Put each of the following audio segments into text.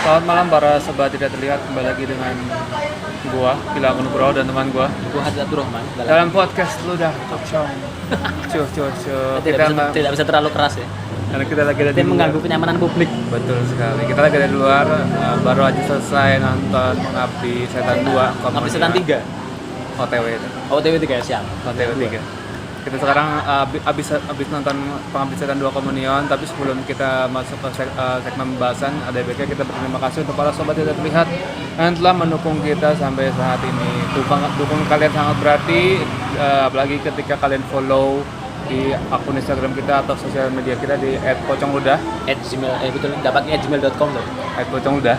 Selamat malam para sobat tidak terlihat, kembali lagi dengan gua, Gilang Nugroho dan teman gua Gue Hadid Abdurrahman dalam podcast Ludah Talkshow. Cuh. tidak bisa terlalu keras ya. Karena kita lagi ada di Tidak mengganggu kenyamanan publik. Betul sekali. Kita lagi ada di luar, baru aja selesai nonton Pengabdi Setan 2. Pengabdi Setan 3. OTW itu. OTW 3 siap. OTW 3. Kita sekarang abis nonton Pengabdi Setan 2 Komunion, tapi sebelum kita masuk ke segmen pembahasan, ada baiknya kita berterima kasih untuk para sobat tidak terlihat yang telah mendukung kita sampai saat ini. Dukung kalian sangat berarti, apalagi ketika kalian follow di akun Instagram kita atau sosial media kita di @pocongludah. Betul, dapatnya @gmail.com loh. @pocongludah.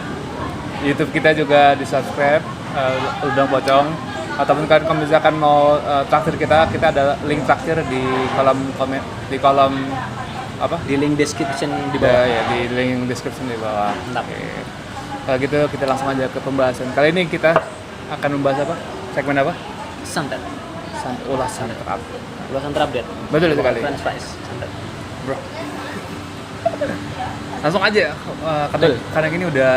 YouTube kita juga di subscribe, Ludah Pocong. Ataupun kalau misalkan mau traktir kita ada link traktir di kolom komen, di kolom apa? Di link description di bawah. Ya, di link description di bawah. Mantap. Oke. Kalau gitu kita langsung aja ke pembahasan. Kali ini kita akan membahas apa? Segmen apa? Santet. Ulasan terap. Ulasan terupdate. Betul sekali. French fries. Santet. Bro. Langsung aja. Karena ini udah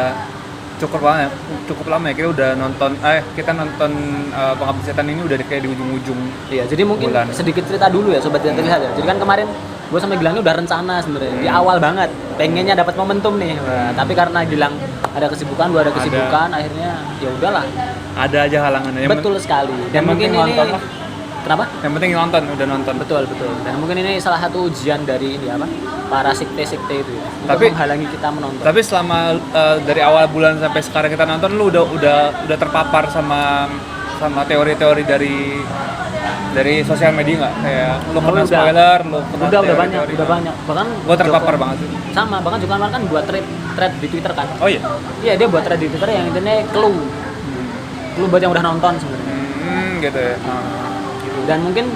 cukup lama ya, kita nonton Pengabdi Setan ini udah kayak di ujung-ujung. Iya, jadi mungkin bulan. Sedikit cerita dulu ya sobat yang terlihat ya. Jadi kan kemarin gue sama Gilang ini udah rencana sebenarnya di awal banget pengennya dapat momentum nih. Tapi karena Gilang ada kesibukan, gue ada kesibukan, akhirnya ya udahlah. Ada aja halangannya. Betul sekali. Dan mungkin ini kenapa? Yang penting udah nonton. Betul. Dan mungkin ini salah satu ujian dari ini apa? Para sekte-sekte itu ya. Tapi untuk menghalangi kita menonton. Tapi selama dari awal bulan sampai sekarang kita nonton, lu udah terpapar sama teori-teori dari sosial media nggak? Kayak lu kena spoiler, lu kena udah banyak. Bahkan gua terpapar banget sih. Sama, bahkan Joko Anwar kan buat thread di Twitter kan. Oh iya. Iya, dia buat thread di Twitter yang intinya clue buat yang udah nonton sebenarnya. Gitu ya. Gitu. Dan mungkin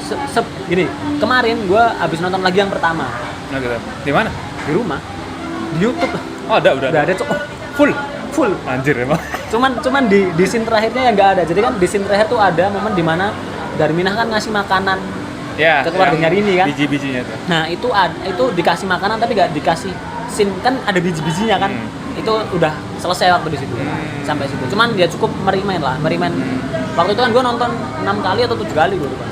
gini, kemarin gua abis nonton lagi yang pertama. Nah gitu. Di mana? Di rumah. Di YouTube. Oh, udah ada. Cok. Full. Anjir emang. Cuman di scene terakhirnya yang nggak ada. Jadi kan di scene terakhir tuh ada momen dimana Darminah kan ngasih makanan ya, ke keluarganya Rini kan. Biji-bijinya tuh. Nah itu dikasih makanan tapi nggak dikasih scene, kan ada biji-bijinya kan. Itu udah selesai waktu di situ. Sampai situ. Cuman dia cukup merimain. Waktu itu kan gue nonton 6 kali atau 7 kali gue lupa.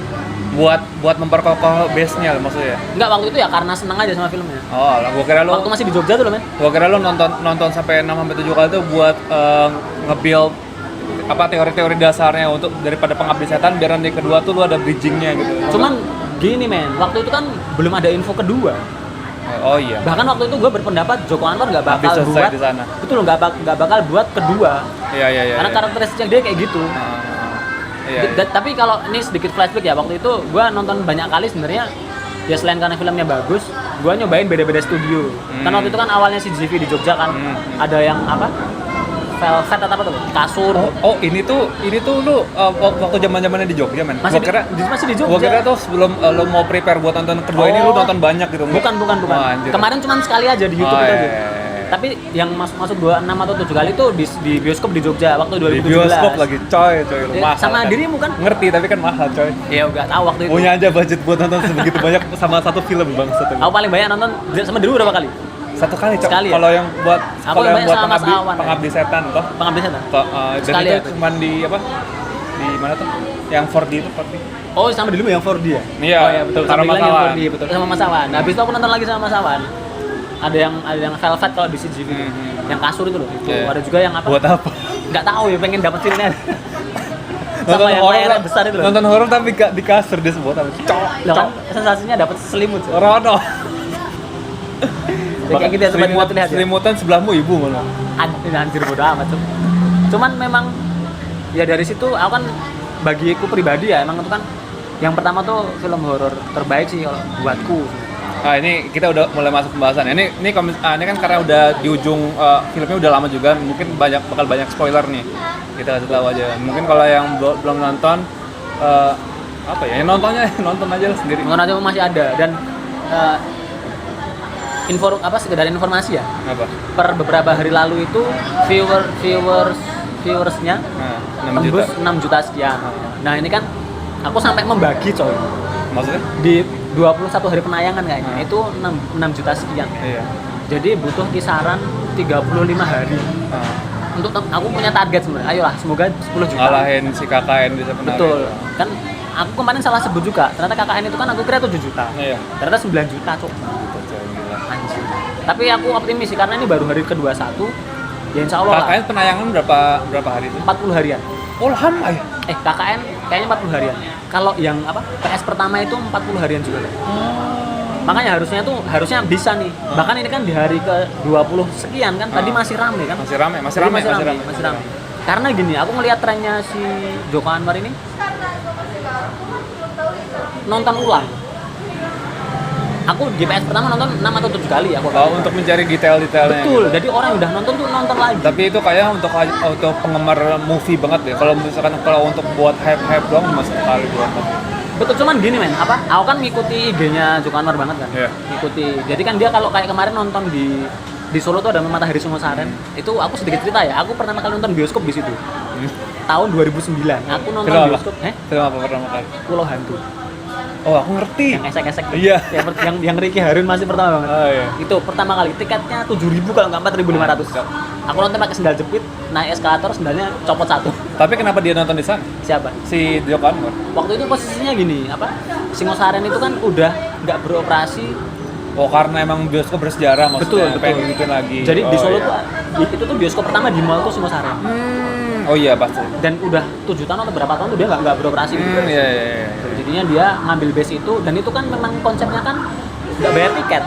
Buat memperkokoh base-nya maksudnya. Enggak, waktu itu ya karena seneng aja sama filmnya. Oh, lah gua kira lu waktu masih di Jogja tuh loh, men. Gua kira lu nonton sampai 6 sampai 7 kali tuh buat nge-build apa teori-teori dasarnya untuk daripada Pengabdi Setan, biar nanti kedua tuh lu ada bridging-nya gitu. Cuman gini, men, waktu itu kan belum ada info kedua. Oh iya. Bahkan waktu itu gue berpendapat Joko Anwar nggak bakal buat di sana. Betul, nggak bakal buat kedua. Iya. Karena karakteristiknya dia kayak gitu. Iya. Tapi kalau ini sedikit flashback ya, waktu itu gue nonton banyak kali sebenarnya. Ya selain karena filmnya bagus, gue nyobain beda-beda studio. Kan waktu itu kan awalnya CGV di Jogja kan, ada yang apa? Velvet atau apa tuh? Kasur. Oh, ini tuh lu waktu zaman-zamannya di Jogja, men. Masih di Jogja. Gua kira tuh sebelum lu mau prepare buat nonton kedua ini lu nonton banyak gitu. Bukan. Oh, kemarin cuma sekali aja di YouTube itu aja. Iya. Tapi yang masuk 6 atau 7 kali itu di bioskop di Jogja waktu 2017. Di bioskop lagi, coy lu mahal. Sama kan? Dirimu kan? Ngerti, tapi kan mahal, coy. Ya enggak tahu waktu itu. Punya aja budget buat nonton sebegitu banyak sama satu film bangsat. Aku paling banyak nonton sama Dirimu berapa kali? Satu kali, Cok. Sekali ya? Kalau yang buat sama Pengabdi Setan toh. Pengabdi Setan. Dan itu cuma di apa? Di mana tuh? Yang 4D itu 4D. Oh, sama Dirimu yang 4D ya? Iya. Oh ya betul. Sama yang 4D betul. Sama Mas Awan. Nah, habis itu aku nonton lagi sama Mas Awan. Ada yang Velvet kalau di CGV. Yang kasur itu loh. Itu ada juga yang apa? Buat apa? Enggak tahu ya, pengen dapat filmnya. Nonton horor besar itu loh. Nonton horor tapi di kasur dia sebut apa? Loh kan sensasinya dapat selimut. Rono. Kayak gitu ya, sobat buat lihat ya. Selimutan sebelahmu ibu malah. Anjir bodo amat tuh. Cuman memang ya dari situ aku kan bagiku pribadi ya emang itu kan yang pertama tuh film horor terbaik sih kalau buatku. Nah, ini kita udah mulai masuk pembahasan. Ini kan karena udah di ujung filmnya udah lama juga, mungkin bakal banyak spoiler nih. Kita kasih tahu aja. Mungkin kalau yang belum nonton apa ya? Nonton aja lah sendiri. Nonton aja masih ada dan sekedar informasi ya. Apa? Per beberapa hari lalu itu viewersnya tembus 6 juta sekian. Nah, ini kan aku sampai membagi, coy. Maksudnya? Di 21 hari penayangan kayaknya itu 6 juta sekian. Iya. Jadi butuh kisaran 35 hari. Untuk aku punya target sebenarnya. Ayolah, semoga 10 juta. Ngalahin si KKN bisa penari. Betul. Kan aku kemarin salah sebut juga. Ternyata KKN itu kan aku kira 7 juta. Iya. Ternyata 9 juta, Cuk. Gila. Anjir. Tapi aku optimis sih karena ini baru hari ke-21. Ya insya Allah lah. KKN penayangan berapa hari itu? 40 harian. Oh lama ya? KKN kayaknya 40 harian. Kalau yang PS pertama itu 40 harian juga. Makanya harusnya bisa nih. Bahkan ini kan di hari ke-20 sekian kan tadi masih rame kan? Masih rame. Masih rame. Karena gini, aku ngelihat trennya si Joko Anwar ini nonton ulang. Aku di PS pertama nonton 6 atau 7 kali aku. Untuk mencari detail-detailnya. Betul. Gitu. Jadi orang yang udah nonton tuh nonton lagi. Tapi itu kayak untuk penggemar movie banget deh. Kalau misalkan untuk buat hype doang masih sekali buat. Betul, cuman gini men, aku kan ngikuti IG-nya Joko Anwar banget kan. Yeah. Ngikuti. Jadi kan dia kalau kayak kemarin nonton di Solo tuh ada Matahari Singosaren. Itu aku sedikit cerita ya. Aku pertama kali nonton bioskop di situ. Tahun 2009. Aku nonton bioskop. Film apa pertama kali? Pulau Hantu. Oh, aku ngerti. Yang esek-esek. Iya. Yang Ricky Harun masih pertama banget. Oh iya. Itu pertama kali tiketnya 7.000 kalau nggak 4.500. Aku nonton pakai sendal jepit, naik eskalator sendalnya copot satu. Tapi kenapa dia nonton di sana? Siapa? Si Joko Anwar. Waktu itu posisinya gini, Singosaren itu kan udah nggak beroperasi. Oh, karena emang bioskop bersejarah maksudnya. Betul. Pengen ngikutin lagi. Jadi di Solo iya. itu tuh bioskop pertama di mall tuh Singosaren. Oh iya pasti. Dan udah 7 tahun atau berapa tahun tuh dia nggak beroperasi. Iya. Jadinya dia ngambil base itu dan itu kan memang konsepnya kan nggak bayar tiket.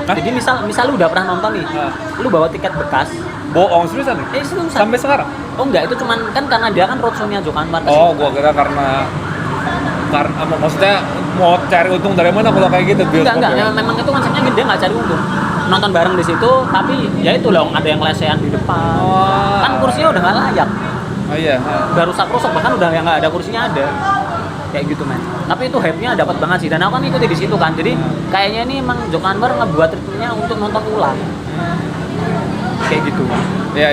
Hah? Jadi misal lu udah pernah nonton nih, lu bawa tiket bekas. Bohong seriusan? Seriusan. Sampai sekarang? Oh enggak, itu cuman kan karena dia kan roadshow-nya Joko Anwar. Oh, gua kira karena maksudnya mau cari untung dari mana kalau kayak gitu bioskop. Enggak. Memang itu konsepnya dia nggak cari untung. Nonton bareng di situ, tapi ya itu loh ada yang lesehan di depan. Kan kursinya udah nggak layak. Oh iya. Udah rusak-rusak bahkan udah yang nggak ada kursinya ada. Kayak gitu men. Tapi itu hype-nya dapat banget sih dan aku kan ikuti di situ kan. Jadi kayaknya ini emang Joko Anwar ngebuat ritmenya untuk nonton ulang. Kayak gitu. Iya.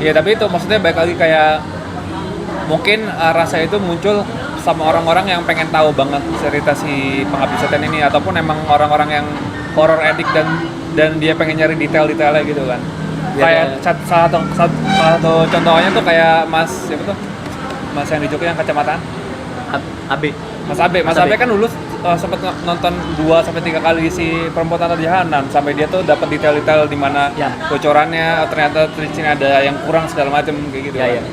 Iya, tapi itu maksudnya baik lagi kayak mungkin rasa itu muncul sama orang-orang yang pengen tahu banget cerita si Pengabdi Setan ini ataupun emang orang-orang yang horror addict dan dia pengen nyari detail-detailnya gitu kan. Kayak salah satu contohnya tuh kayak Mas siapa tuh? Mas yang di Jogja yang kacamataan? AB. Mas Abe kan dulu sempat nonton 2 sampai 3 kali si Perempuan Tanah Jahanam sampai dia tuh dapat detail-detail di mana bocorannya ternyata di sini ada yang kurang segala macam kayak gitu. Iya.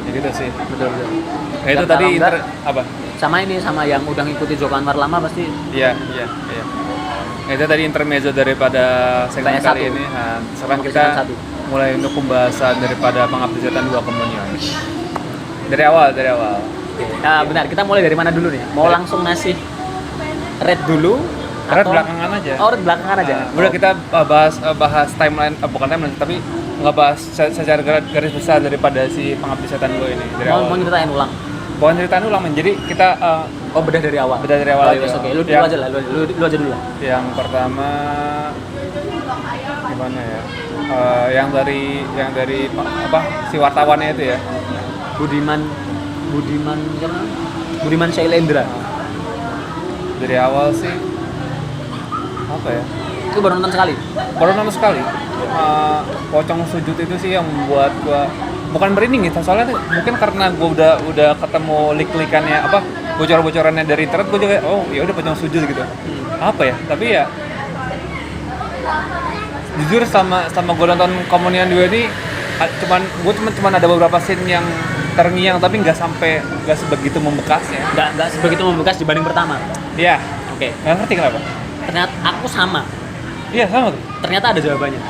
Ya gitu sih. Betul. Ya itu tadi apa? Sama yang udah ngikuti Joko Anwar lama pasti. Iya. Ya, itu tadi intermezzo daripada segmen PS1. kali ini. Nah, sekarang kita mulai untuk pembahasan daripada Pengabdi Setan 2 Komunion. Dari awal. Nah, benar, kita mulai dari mana dulu nih? Mau langsung ngasih red dulu? Red belakangan aja. Oh, red belakangan aja. Udah kita bahas timeline, bukan timeline, tapi ngebahas secara garis besar daripada si Pengabdi Setan 2 ini. Mau nyeritain ulang? Bukan ceritain ulang, jadi kita bedah dari awal. Aja. Oke, lu aja lah, lu aja dulu lah. Yang pertama gimana ya? Yang dari apa si wartawannya itu ya? Budiman Shailendra. Dari awal sih apa ya? Itu baru nonton sekali. Pocong sujud itu sih yang membuat gua bukan merinding gitu, soalnya mungkin karena gua udah ketemu lik-likannya bocor-bocorannya dari internet, gua juga ya udah pocong sujud gitu. Apa ya? Tapi ya jujur sama gua nonton Komunion 2 ini cuman ada beberapa scene yang terngiang tapi nggak sebegitu membekasnya. Nggak sebegitu membekas dibanding pertama. Iya. Oke. Nggak ngerti kenapa? Ternyata aku sama. Iya sama tuh. Ternyata ada jawabannya.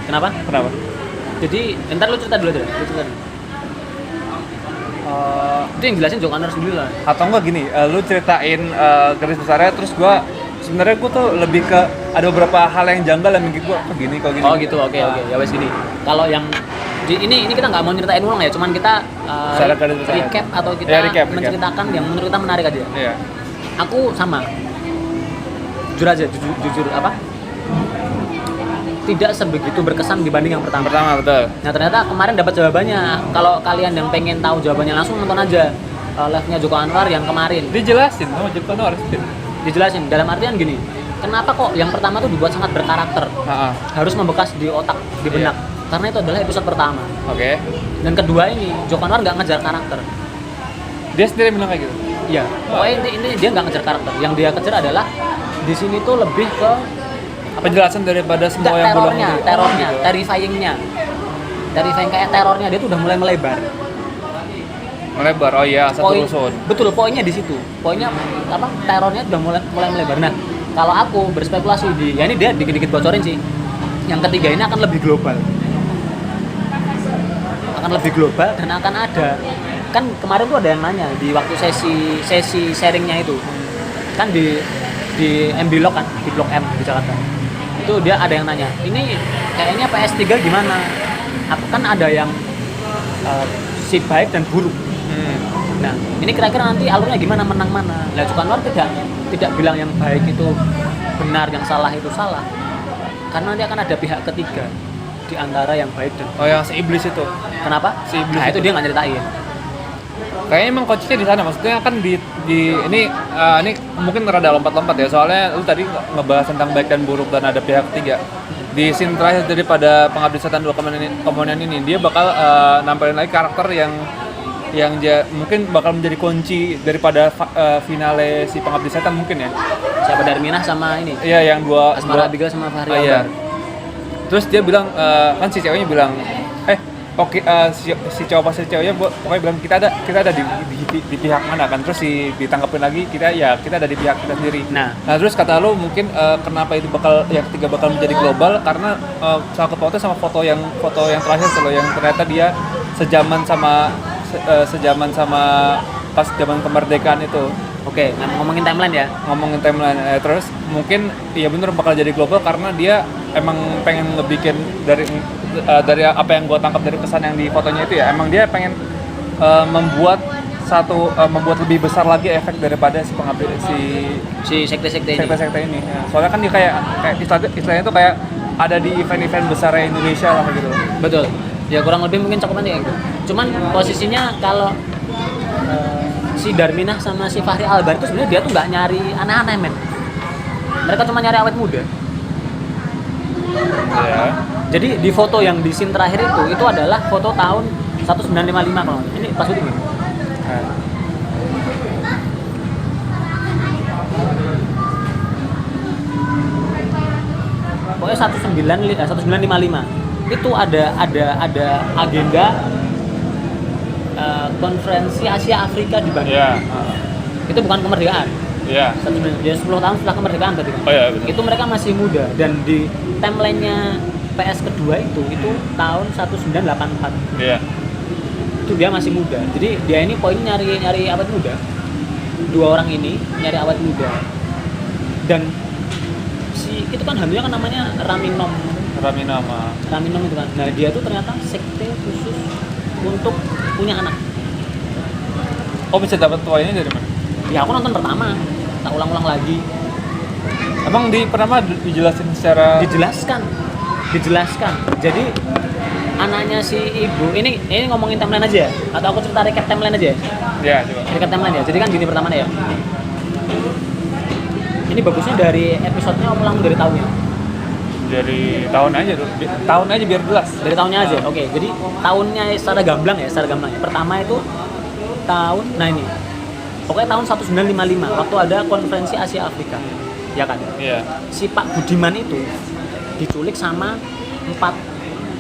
Kenapa? Jadi, ntar lu cerita dulu aja. Itu yang jelasin Joko Anwar sendiri lah. Atau enggak gini, lu ceritain garis besarnya, terus sebenarnya gua tuh lebih ke ada beberapa hal yang janggal yang bikin gua kok gini. Oh gitu, oke. Ya wes gini. Kalau yang ini kita nggak mau nyeritain ulang ya, cuman kita recap atau kita menceritakan yang menurut kita menarik aja. Iya. Aku sama. Jujur tidak sebegitu berkesan dibanding yang pertama. Betul. Nah ternyata kemarin dapat jawabannya. Kalau kalian yang pengen tahu jawabannya langsung nonton aja live-nya Joko Anwar yang kemarin. Dijelasin sama Joko Anwar. Dijelasin dalam artian gini. kenapa kok yang pertama tuh dibuat sangat berkarakter, harus membekas di otak, di benak, karena itu adalah episode pertama. Oke. Dan kedua ini Joko Anwar nggak ngejar karakter. Dia sendiri bilang kayak gitu. Iya. Pokoknya ini dia nggak ngejar karakter. Yang dia kejar adalah di sini tuh lebih ke Penjelasan daripada semua yang belum terornya, terrifying-nya. Terrifying kayak terornya dia tuh udah mulai melebar. melebar. Oh iya, satu rusun. Betul, poinnya di situ. Poinnya apa? Terornya udah mulai melebar. Nah, kalau aku berspekulasi ya ini dia dikit-dikit bocorin sih. Yang ketiga ini akan lebih global. Akan lebih global dan akan ada. Kan kemarin tuh ada yang nanya di waktu sesi sharingnya itu. Kan di MB Lok kan, di Blok M di Jakarta. Itu dia ada yang nanya, ini kayaknya PS3 gimana? Kan ada yang si baik dan buruk. Nah, ini kira-kira nanti alurnya gimana, menang mana? Lah Joko Anwar tidak bilang yang baik itu benar, yang salah itu salah. Karena nanti akan ada pihak ketiga di antara yang baik dan yang si iblis itu. kenapa? Si iblis Nah, itu dia nggak nyeritain. Kayaknya emang coachnya di sana, maksudnya kan di ini mungkin rada lompat-lompat ya, soalnya lu tadi ngebahas tentang baik dan buruk dan ada pihak ketiga. Di scene terakhir daripada Pengabdi Setan 2 Kemudian ini dia bakal nampilin lagi karakter yang mungkin bakal menjadi kunci daripada finale si Pengabdi Setan mungkin ya. Siapa Darminah sama ini? Iya, yang dua Asmara Abigail sama Fahri Albar. Iya. Terus dia bilang kan si ceweknya bilang oke, si cowok pas si ceweknya pokoknya bilang kita ada di pihak mana kan, terus ditangkapin lagi kita ada di pihak kita sendiri. Nah terus kata lo mungkin kenapa itu yang ketiga bakal menjadi global karena salah foto sama foto yang terakhir kalau yang ternyata dia sejaman sama pas zaman kemerdekaan itu. Oke, ngomongin timeline ya. Ngomongin timeline, terus mungkin iya bener bakal jadi global karena dia emang pengen ngebikin dari apa yang gue tangkap dari pesan yang di fotonya itu ya, emang dia pengen membuat lebih besar lagi efek daripada si pengabdi si sekte-sekte ini. Ya. Soalnya kan dia kayak istilahnya itu kayak ada di event-event besar Indonesia lah gitu. Betul. Ya kurang lebih mungkin cakupannya kayak gitu. Cuman posisinya kalau si Darminah sama si Fahri Albar itu sebenarnya dia tuh nggak nyari aneh-aneh men. Mereka cuma nyari awet muda. Ya. Jadi di foto yang di scene terakhir itu adalah foto tahun 1955 kalau ini pas itu. Pokoknya 1955 itu ada agenda konferensi Asia Afrika di Bandung. Yeah. Itu bukan kemerdekaan. Iya. Yeah. 10 tahun setelah kemerdekaan berarti kan. Oh iya betul. Itu mereka masih muda dan di timeline-nya PS kedua itu tahun 1984. Iya. Itu dia masih muda. Jadi dia ini poin nyari awet muda. Dua orang ini nyari awet muda. Dan itu kan hamilnya kan namanya Raminom itu kan. Nah, dia tuh ternyata sekte khusus untuk punya anak. Oh, bisa dapat tua ini dari mana? Ya aku nonton pertama, tak ulang-ulang lagi. Emang di pertama dijelasin secara dijelaskan. Jadi anaknya si ibu ini ngomongin timeline aja ya? Atau aku cerita recap timeline aja ya? Ya, coba. Recap timeline ya. Jadi kan gini pertamanya ya. Ini bagusnya dari episodenya ulang dari tahunnya. Dari tahun aja tuh. Tahun aja biar jelas. Dari tahunnya aja. Oke, jadi tahunnya secara gamblang ya. Pertama itu tahun ini. Pokoknya tahun 1955 waktu ada konferensi Asia Afrika. Ya kan? Iya. Si Pak Budiman itu diculik sama 4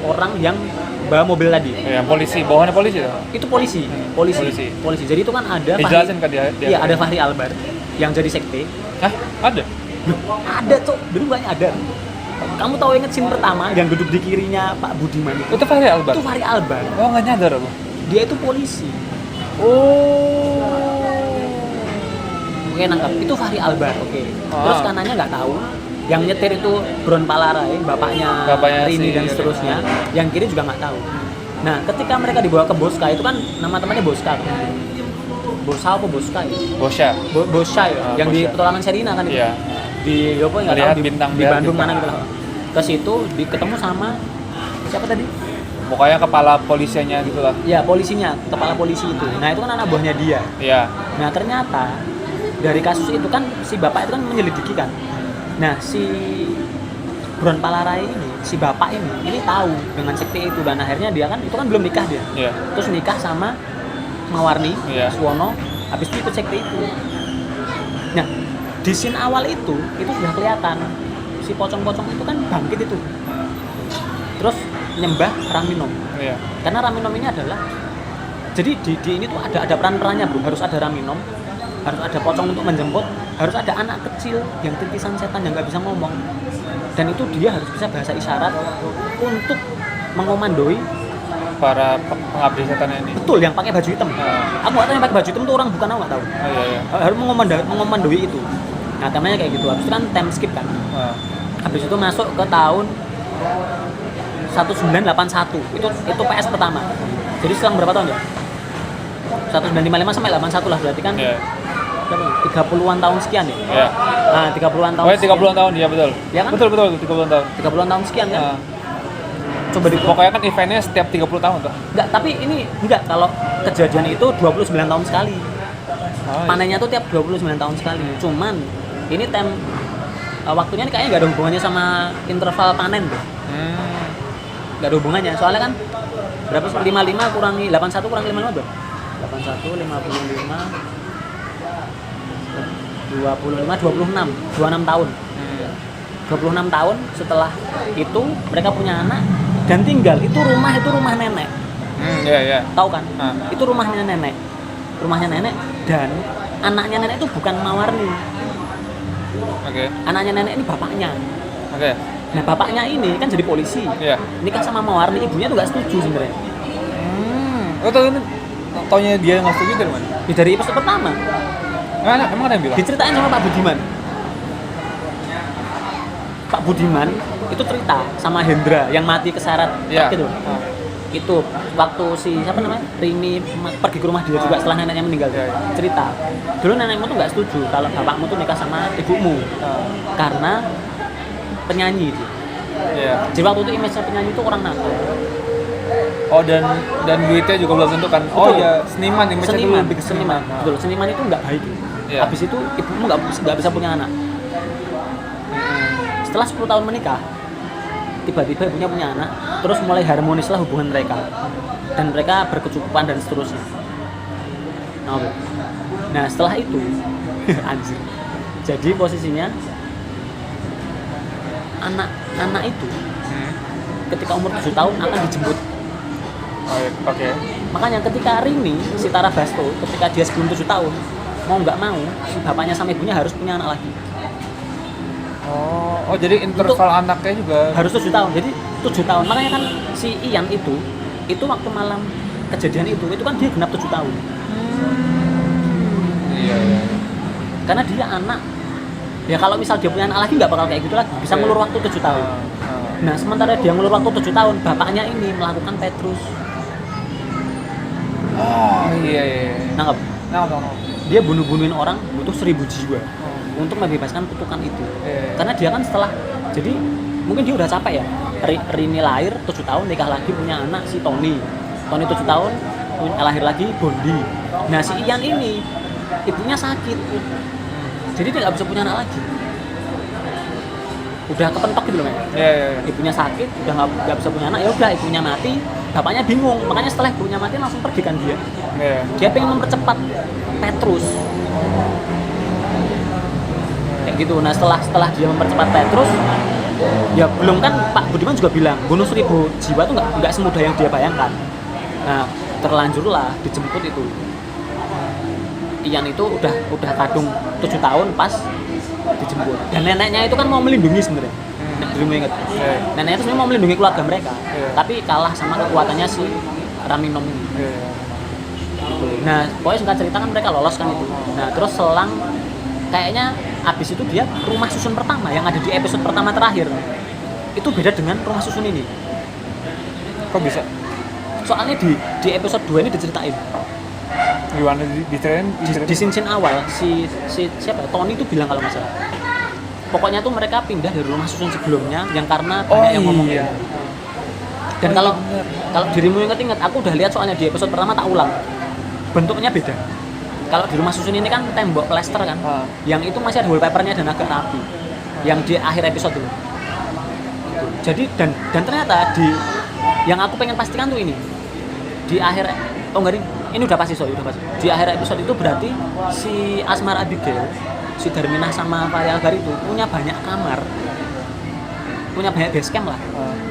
orang yang bawa mobil tadi. Ya, polisi, bawahannya polisi tuh. Itu polisi. Jadi itu kan ada dijelasin kan dia. Iya, ada Fahri Albar yang jadi sekte. Hah? Ada? Ada tuh, dulu banyak ada. Kamu tahu inget scene pertama yang duduk di kirinya Pak Budiman Itu Fahri Albar? Itu Fahri Albar. Oh, nggak nyadar aku. Dia itu polisi. Oh. Oke, nangkap. Itu Fahri Albar. Oke. Terus kanannya nggak tahu. Yang nyetir itu Bron Palarai, bapaknya Rini dan seterusnya. Yang kiri juga nggak tahu. Nah, ketika mereka dibawa ke Boska, itu kan nama temannya Boska. Bosa apa Boska ya? Bosya ya, yang Bosya. di petualangan Sherina kan itu. Iya. Di apa nggak tahu di Bandung bintang. mana gitu lah. Ke situ ketemu sama siapa tadi? Pokoknya kepala polisinya gitu lah. Ya, polisinya, kepala polisi itu. Nah, itu kan anak buahnya dia. Iya. Nah, ternyata dari kasus itu kan si bapak itu kan menyelidiki kan. Nah, si Bron Palarai ini, si bapak ini tahu dengan sekte itu dan akhirnya dia kan itu kan belum nikah dia. Iya. Terus nikah sama Mawarni, Iya. Suwono, habis itu ikut sekte itu. Nah, di scene awal itu sudah kelihatan si pocong-pocong itu kan bangkit itu. Terus nyembah Raminom. Iya. Karena Raminom ini adalah jadi di ini tuh ada peran-perannya bro, harus ada Raminom, harus ada pocong untuk menjemput, harus ada anak kecil yang titisan setan yang nggak bisa ngomong, dan itu dia harus bisa bahasa isyarat untuk mengomandoi Para pengabdi setan ini. betul yang pakai baju hitam. Aku nggak tahu yang pakai baju hitam itu orang bukan, aku nggak tahu. Oh, iya. Harus mengomandoi itu. Nah temanya kayak gitu, habis itu kan time skip kan. Habis itu masuk ke tahun 1981, itu PS pertama. Jadi selang berapa tahun ya? 1955 sampai 81 lah, berarti kan Iya. 30-an tahun sekian ya? Iya. Nah, 30-an tahun. Oh, ya 30-an tahun, iya betul. Ya kan? Betul 30-an tahun. 30-an tahun sekian kan? Coba Pokoknya kan eventnya setiap 30 tahun tuh. Enggak, tapi ini enggak, kalau kejadian itu 29 tahun sekali. Panennya tuh tiap 29 tahun sekali. Cuman ini waktunya ini kayaknya nggak ada hubungannya sama interval panen tuh. Nggak ada hubungannya, soalnya kan berapa sih? 55 kurangi 81 kurangi 55 berapa? 81, 55, 26 tahun. 26 tahun setelah itu mereka punya anak dan tinggal itu rumah nenek. Iya. Tahu kan? Itu rumahnya nenek. Rumahnya nenek dan anaknya nenek itu bukan Mawarni. Oke. Anaknya nenek ini bapaknya. Oke. Nah, bapaknya ini kan jadi polisi. Iya. Nikah sama Mawarni, ibunya tuh nggak setuju sebenarnya. Oh, taunya dia nggak setuju dari mana? Ya, dari episode pertama. Emang ada yang bilang? Diceritain sama Pak Budiman. Pak Budiman itu cerita sama Hendra yang mati keseret Iya. gitu. Itu waktu si siapa namanya Rini pergi ke rumah dia juga setelah neneknya meninggal. Iya. Cerita dulu nenekmu tuh nggak setuju kalau bapakmu tuh nikah sama ibumu karena penyanyi dia. Iya. Jadi waktu itu image penyanyi itu orang nakal. Oh, dan duitnya juga belum tentu kan. Oh Betul. iya, seniman image-nya dulu Seniman, lebih ke seniman. Betul, seniman itu nggak baik. Iya. Habis itu ibumu nggak bisa punya anak. Setelah 10 tahun menikah, tiba-tiba ibunya punya anak, terus mulai harmonislah hubungan mereka, dan mereka berkecukupan dan seterusnya. Nah setelah itu, anjir. Jadi posisinya anak itu ketika umur 7 tahun akan dijemput. Oh, iya. Oke. Makanya ketika Rini, si Tara Basto, ketika dia sebelum 7 tahun, mau nggak mau, si bapaknya sama ibunya harus punya anak lagi. Oh, jadi interval anaknya juga Harus 7 tahun, jadi 7 tahun. Makanya kan si Ian itu waktu malam kejadian itu kan dia genap 7 tahun. Iya. Karena dia anak. Ya kalau misal dia punya anak lagi nggak bakal kayak gitu lagi, bisa ngulur waktu 7 tahun. Nah sementara dia ngulur waktu 7 tahun, bapaknya ini melakukan Petrus. Oh, iya. Nangkep? Nangkep. Dia bunuh-bunuhin orang butuh 1000 jiwa untuk membebaskan kutukan itu. Karena dia kan setelah, jadi mungkin dia udah capek ya. Rini lahir 7 tahun, nikah lagi, punya anak si Tony 7 tahun, lahir lagi Bondi. Nah si Ian ini ibunya sakit, jadi dia nggak bisa punya anak lagi. Udah kepentok gitu loh men. Iya. Ibunya sakit, udah nggak bisa punya anak, ya udah ibunya mati, bapaknya bingung. Makanya setelah ibunya mati langsung pergi kan dia. Iya. Dia pengen mempercepat Petrus. Kayak gitu. Nah setelah dia mempercepat Petrus, ya belum kan Pak Budiman juga bilang bunuh 1000 jiwa tuh nggak semudah yang dia bayangkan. Nah terlanjurlah dijemput itu. Ian itu udah kadung 7 tahun pas dijemput. Dan neneknya itu kan mau melindungi sebenarnya. Nek dulu inget. Neneknya itu sebenarnya mau melindungi keluarga mereka. Tapi kalah sama kekuatannya si Raminom ini. Nah, pokoknya singkat cerita kan mereka lolos kan itu. Nah, terus selang kayaknya abis itu dia rumah susun pertama yang ada di episode pertama terakhir. Itu beda dengan rumah susun ini. Kok bisa? Soalnya di episode 2 ini diceritain. Gimana diceritain? Di scene awal si siapa ya? Tony itu bilang kalau nggak salah. Pokoknya tuh mereka pindah dari rumah susun sebelumnya yang karena banyak yang ngomong. Iya. Dan kalau dirimu inget, aku udah lihat soalnya di episode pertama tak ulang. Bentuknya beda. Kalau di rumah susun ini kan tembok plester kan, yang itu masih ada wallpapernya dan agak rapi. yang di akhir episode itu. Jadi dan ternyata yang aku pengen pastikan tuh ini di akhir ini udah pasti udah pasti. Di akhir episode itu berarti si Asmara Abigail, si Darminah sama Fahri Albar itu punya banyak kamar, punya banyak base camp lah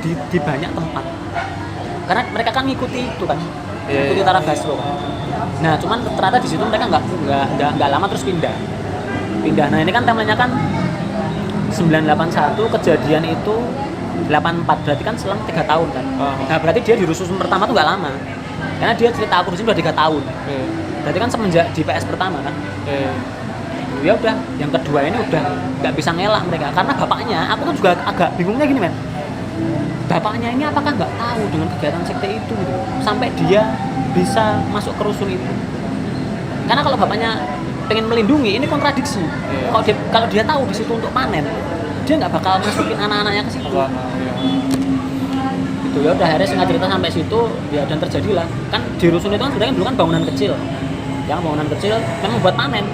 di banyak tempat. Karena mereka kan ngikuti itu kan, ngikuti Tara Basro kan. Nah cuman ternyata di situ mereka nggak lama terus pindah. Nah ini kan temanya kan 981, kejadian itu 84, berarti kan selang 3 tahun kan. Nah berarti dia di Rususun pertama tuh nggak lama, karena dia cerita aku di sini udah 3 tahun. Berarti kan semenjak di PS pertama kan. Ya udah, yang kedua ini udah nggak bisa ngelak mereka, karena bapaknya, aku tuh juga agak bingungnya gini men. Bapaknya ini apakah nggak tahu dengan kegiatan sekte itu gitu, sampai dia bisa masuk ke rusun itu? Karena kalau bapaknya pengen melindungi, ini kontradiksi. Kalau dia tahu di situ untuk panen, dia nggak bakal masukin anak-anaknya ke situ. Gitu ya udah, akhirnya singkat cerita sampai situ ya, dan terjadilah kan di rusun itu kan sebenarnya dulu kan bangunan kecil, yang bangunan kecil memang buat panen.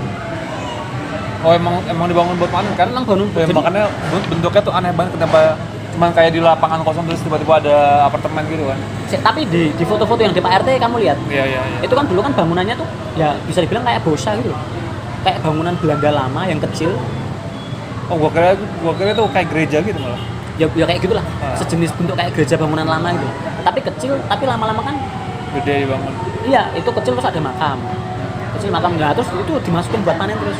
Oh emang dibangun buat panen kan? Emang bangun ya, makanya bentuknya tuh aneh banget, kenapa cuman kayak di lapangan kosong terus tiba-tiba ada apartemen gitu kan. Tapi di foto-foto yang di Pak RT kamu lihat, iya. Itu kan dulu kan bangunannya tuh ya bisa dibilang kayak bosa gitu, kayak bangunan Belanda lama yang kecil. Oh gua kira tuh kayak gereja gitu malah. Ya kayak gitulah, sejenis bentuk kayak gereja bangunan lama gitu, tapi kecil, tapi lama-lama kan gede dibangun. Iya, itu kecil terus ada makam, nah terus itu dimasukin buat panen terus.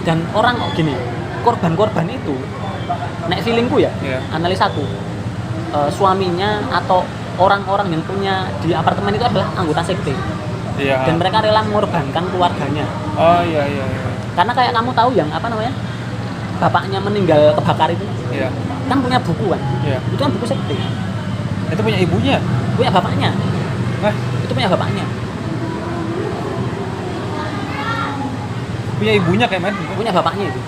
Dan orang gini, korban-korban itu, nek feelingku ya, analisaku, suaminya atau orang-orang yang punya di apartemen itu adalah anggota sekte. Iya. Dan mereka rela mengorbankan keluarganya. Oh iya. Karena kayak kamu tahu yang apa namanya, bapaknya meninggal kebakar itu, kan punya buku kan, itu kan buku sekte. Itu punya ibunya? Punya bapaknya. Itu punya bapaknya. Punya ibunya kayak mana? Punya bapaknya itu.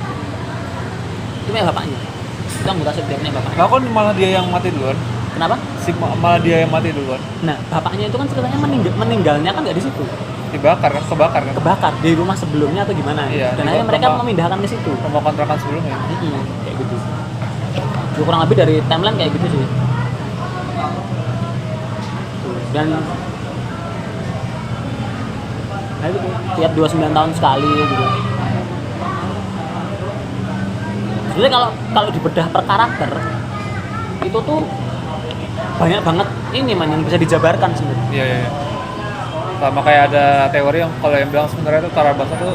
Itu punya bapaknya. Itu anggota sekte, punya bapaknya. Nah, kok malah dia yang mati duluan? Kenapa? Malah dia yang mati duluan. Nah, bapaknya itu kan ceritanya meninggalnya kan nggak di situ. Kebakar kan? Kebakar di rumah sebelumnya atau gimana? Iya, dan akhirnya mereka memindahkan ke situ. Rumah kontrakan sebelumnya. Kayak gitu. Ya, kurang lebih dari timeline kayak gitu sih. Dan nah itu tiap 29 tahun sekali gitu. Sebenarnya kalau dibedah per karakter itu tuh banyak banget ini yang bisa dijabarkan sebenarnya. Iya. Sama kayak ada teori yang kalau yang bilang sebenarnya itu Tara Basro tuh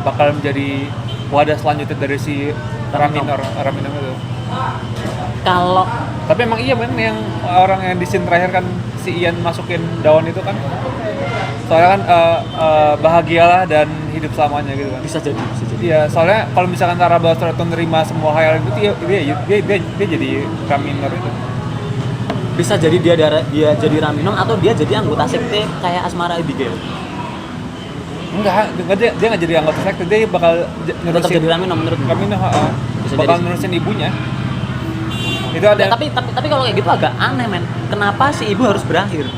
bakal menjadi wadah selanjutnya dari si Raminor itu. Kalau tapi emang iya men, yang orang yang di scene terakhir kan si Ian masukin daun itu kan, soalnya kan bahagialah dan hidup selamanya gitu kan. bisa jadi. Iya, soalnya kalau misalkan Tara Basro itu nerima semua khayal itu, dia jadi Raminor itu. Bisa jadi dia jadi Raminom atau dia jadi anggota sekte kayak Asmara Abigail. Enggak, dia nggak jadi anggota sekte, dia bakal Tetap jadi Raminom menurut Raminor, bakal nerusin ibunya. Itu ada. Tapi kalau kayak gitu agak aneh men. Kenapa si ibu harus berakhir?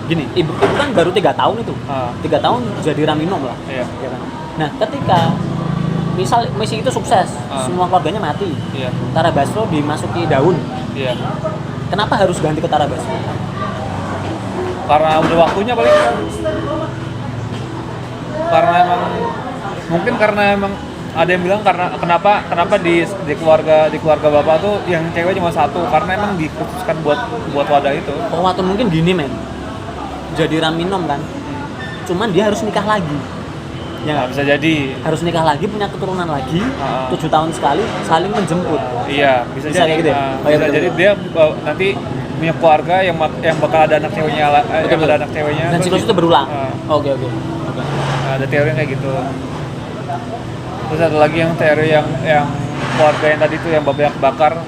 Gini, ibu kan baru 3 tahun itu. 3 tahun jadi Raminom lah. Iya. Ya kan? Nah, ketika misal misi itu sukses, semua keluarganya mati. Iya. Tara Basro dimasuki daun. Iya. Kenapa harus ganti ke Tara Basro? Karena udah waktunya paling. Karena emang ada yang bilang kenapa di keluarga bapak tuh yang cewek cuma satu, karena emang dikhususkan buat wadah itu. Oh, atau mungkin gini men. Jadi Raminom kan. Cuman dia harus nikah lagi. Ya, bisa jadi harus nikah lagi, punya keturunan lagi, 7 tahun sekali, saling menjemput. Iya, bisa jadi kayak gitu ya? Bisa jadi dia nanti punya keluarga yang bakal ada anak ceweknya, ada anak ceweknya. Dan siklus itu berulang. Oke. Ada teori yang kayak gitu. Terus ada lagi yang teori yang keluarga yang tadi tuh yang bapaknya kebakar.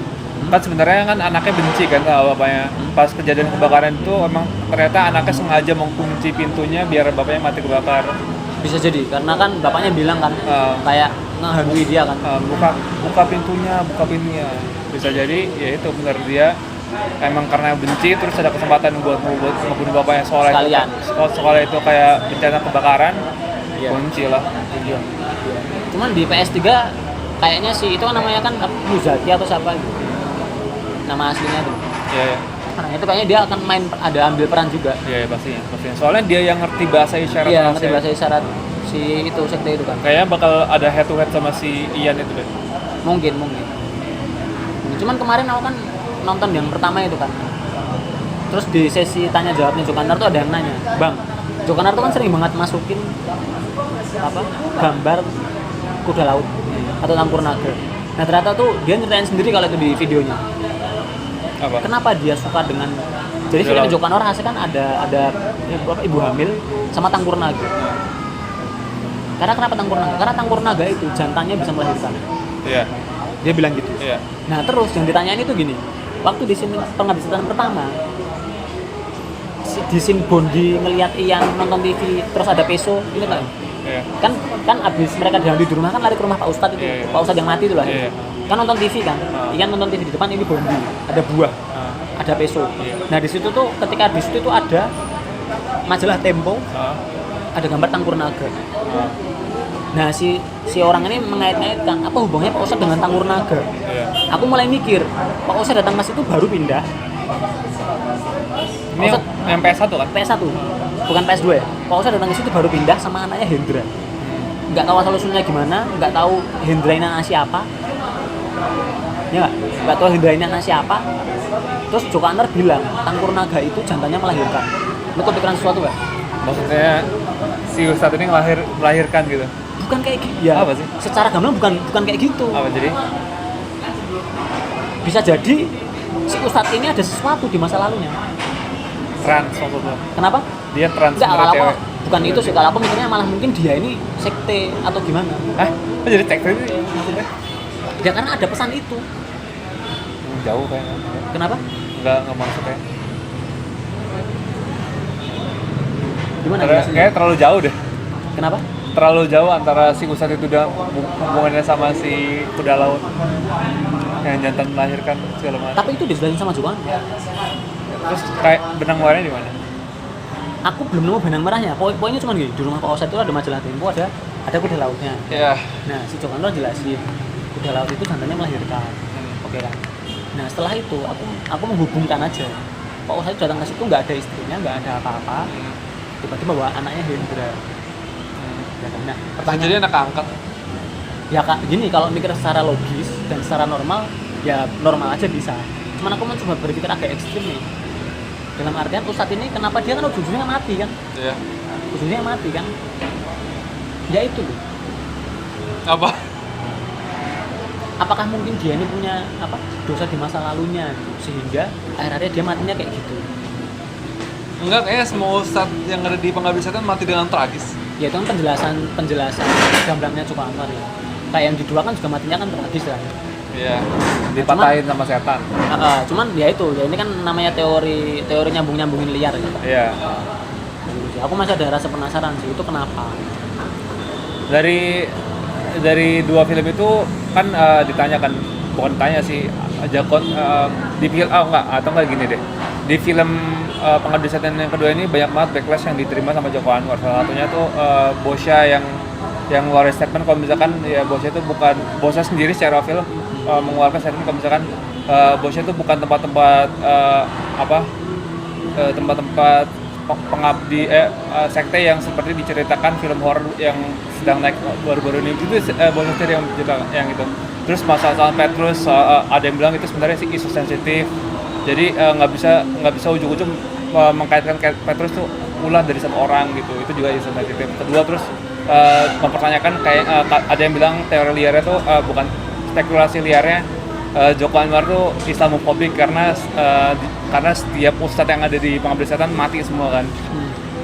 Kan sebenarnya kan anaknya benci kan sama bapaknya. Pas kejadian kebakaran itu emang ternyata anaknya sengaja mengunci pintunya biar bapaknya mati kebakar. Bisa jadi, karena kan bapaknya bilang kan kayak ngehantui dia kan. Buka pintunya. Bisa jadi ya itu benar, dia emang karena benci terus ada kesempatan buat ngebunuh bapaknya soalnya itu kayak bencana kebakaran. Iya. kunci lah. Iya. Cuman di PS3 kayaknya sih itu kan namanya kan Muzaki atau siapa gitu. Nama aslinya tuh. Iya ya. Nah, itu kayaknya dia akan ada ambil peran juga. Iya pastinya. Soalnya dia yang ngerti bahasa isyarat. Iya, ngerti bahasa isyarat si itu sekte itu kan. Kayaknya bakal ada head to head sama si Ian itu deh. Mungkin. Cuman kemarin aku kan nonton yang pertama itu kan. Terus di sesi tanya jawabnya Jokanar tuh ada yang nanya, "Bang, Jokanar tuh kan sering banget masukin apa? Gambar kuda laut atau tempur naga." Nah, ternyata tuh dia nyeritain sendiri kalau itu di videonya. Apa? Kenapa dia suka dengan jadi Kuda film laut. Jokanar khasnya kan ada ibu hamil sama tangkur naga. Karena kenapa tangkur naga? Karena tangkur naga itu jantannya bisa melahirkan. Iya. Dia bilang gitu. Iya. Nah terus yang ditanyain itu gini, waktu di scene pengabdisan pertama, di scene Bondi ngelihat Ian nonton TV terus ada peso, ini nggak? Iya. Kan abis mereka diambil di rumah kan lari ke rumah Pak Ustadz itu, Iya. Pak Ustadz yang mati itu lah. Iya. Kan nonton TV kan, Ian nonton TV di depan ini Bondi, ada buah, ada peso. Iya. Nah di situ tuh ketika di situ tuh ada majalah Tempo, ada gambar tangkur naga. Nah si orang ini mengait-ngaitkan apa hubungannya Pak Ustadz dengan tangkur naga. Iya. Aku mulai mikir, Pak Ustadz datang ke situ baru pindah. Ini yang PS1 kan? PS1, bukan PS2 ya. Pak Ustadz datang ke situ baru pindah sama anaknya Hendra. Nggak tahu asal usulnya gimana, nggak tahu Hendra ini anak siapa. Ya nggak tahu Hendra ini anak siapa. Terus Joko Anwar bilang, tangkur naga itu jantannya melahirkan. Lu kepikiran sesuatu nggak? Maksudnya si Ustadz ini melahirkan gitu. Bukan kayak gitu ya. Apa sih? Secara gamblang bukan kayak gitu. Apa jadi? Bisa jadi si Ustadz ini ada sesuatu di masa lalunya. Trans maksudnya. Kenapa? Dia trans Enggak, kalau aku cewek. bukan itu sih. Kalau aku mikirnya malah mungkin dia ini sekte atau gimana. Hah? Kok jadi sekte itu maksudnya? Ya karena ada pesan itu. Jauh kayaknya. Kenapa? Enggak masuk kayak. Gimana? Kayak terlalu jauh deh. Kenapa? Terlalu jauh antara si Ustadz itu dan hubungannya sama si kuda laut yang jantan melahirkan segala macam. Tapi itu dijelasin sama Joko Anwar. Terus kayak benang warnanya di mana? Aku belum nemu benang merahnya. Poinnya cuma gini, di rumah Pak Ustadz itu ada majalah Tempo, ada kuda lautnya. Iya. Nah, si Joko Anwar jelasin kuda laut itu jantannya melahirkan. Oke kan? Nah, setelah itu aku menghubungkan aja. Pak Ustadz datang ke situ nggak ada istrinya, nggak ada apa-apa. Tiba-tiba bawa anaknya Hendra. Ya kan? Nah, pertanyaan Jadi anak angkat. ya kak gini, kalau mikir secara logis dan secara normal ya normal aja bisa. Cuman aku mencoba berpikir agak ekstrim nih, dalam artian Ustadz ini kenapa dia kan ujung-ujungnya mati kan, Iya. ujungnya mati kan, ya itu loh. Apa? Apakah mungkin dia ini punya apa dosa di masa lalunya gitu, sehingga akhirnya dia matinya kayak gitu. Enggak, kayaknya semua ustadz yang ada di pengabdi setan mati dengan tragis. Ya itu kan penjelasan gamblangnya Joko Anwar ya. Kayak yang di dua kan juga matinya kan tragis lah. Iya. Dipatahin sama setan. Cuman ya itu, ya ini kan namanya teori nyambungin liar ya. Iya. Aku masih ada rasa penasaran sih, itu kenapa? Dari dua film itu kan ditanyakan, bukan tanya sih, Jakon di film atau enggak gini deh. Di film Pengabdi Setan yang kedua ini banyak banget backlash yang diterima sama Joko Anwar. Salah satunya tuh Bosya yang ngeluarin statement kalau misalkan ya Bosya itu bukan, Bosya sendiri secara film mengeluarkan statement kalau misalkan Bosya itu bukan tempat-tempat tempat-tempat pengabdi sekte yang seperti diceritakan film horor yang sedang naik baru-baru ini. Itu Bosya sendiri yang itu. Terus masalah Petrus ada yang bilang itu sebenarnya sih isu sensitif. Jadi nggak bisa ujung-ujung mengkaitkan Petrus tuh ulah dari satu orang gitu. Itu juga isu sensitif. Kedua, terus mempertanyakan kayak ada yang bilang teori liarnya tuh bukan spekulasi liarnya, Joko Anwar tuh Islamofobik karena setiap ustadz yang ada di Pengabdi Setan mati semua kan.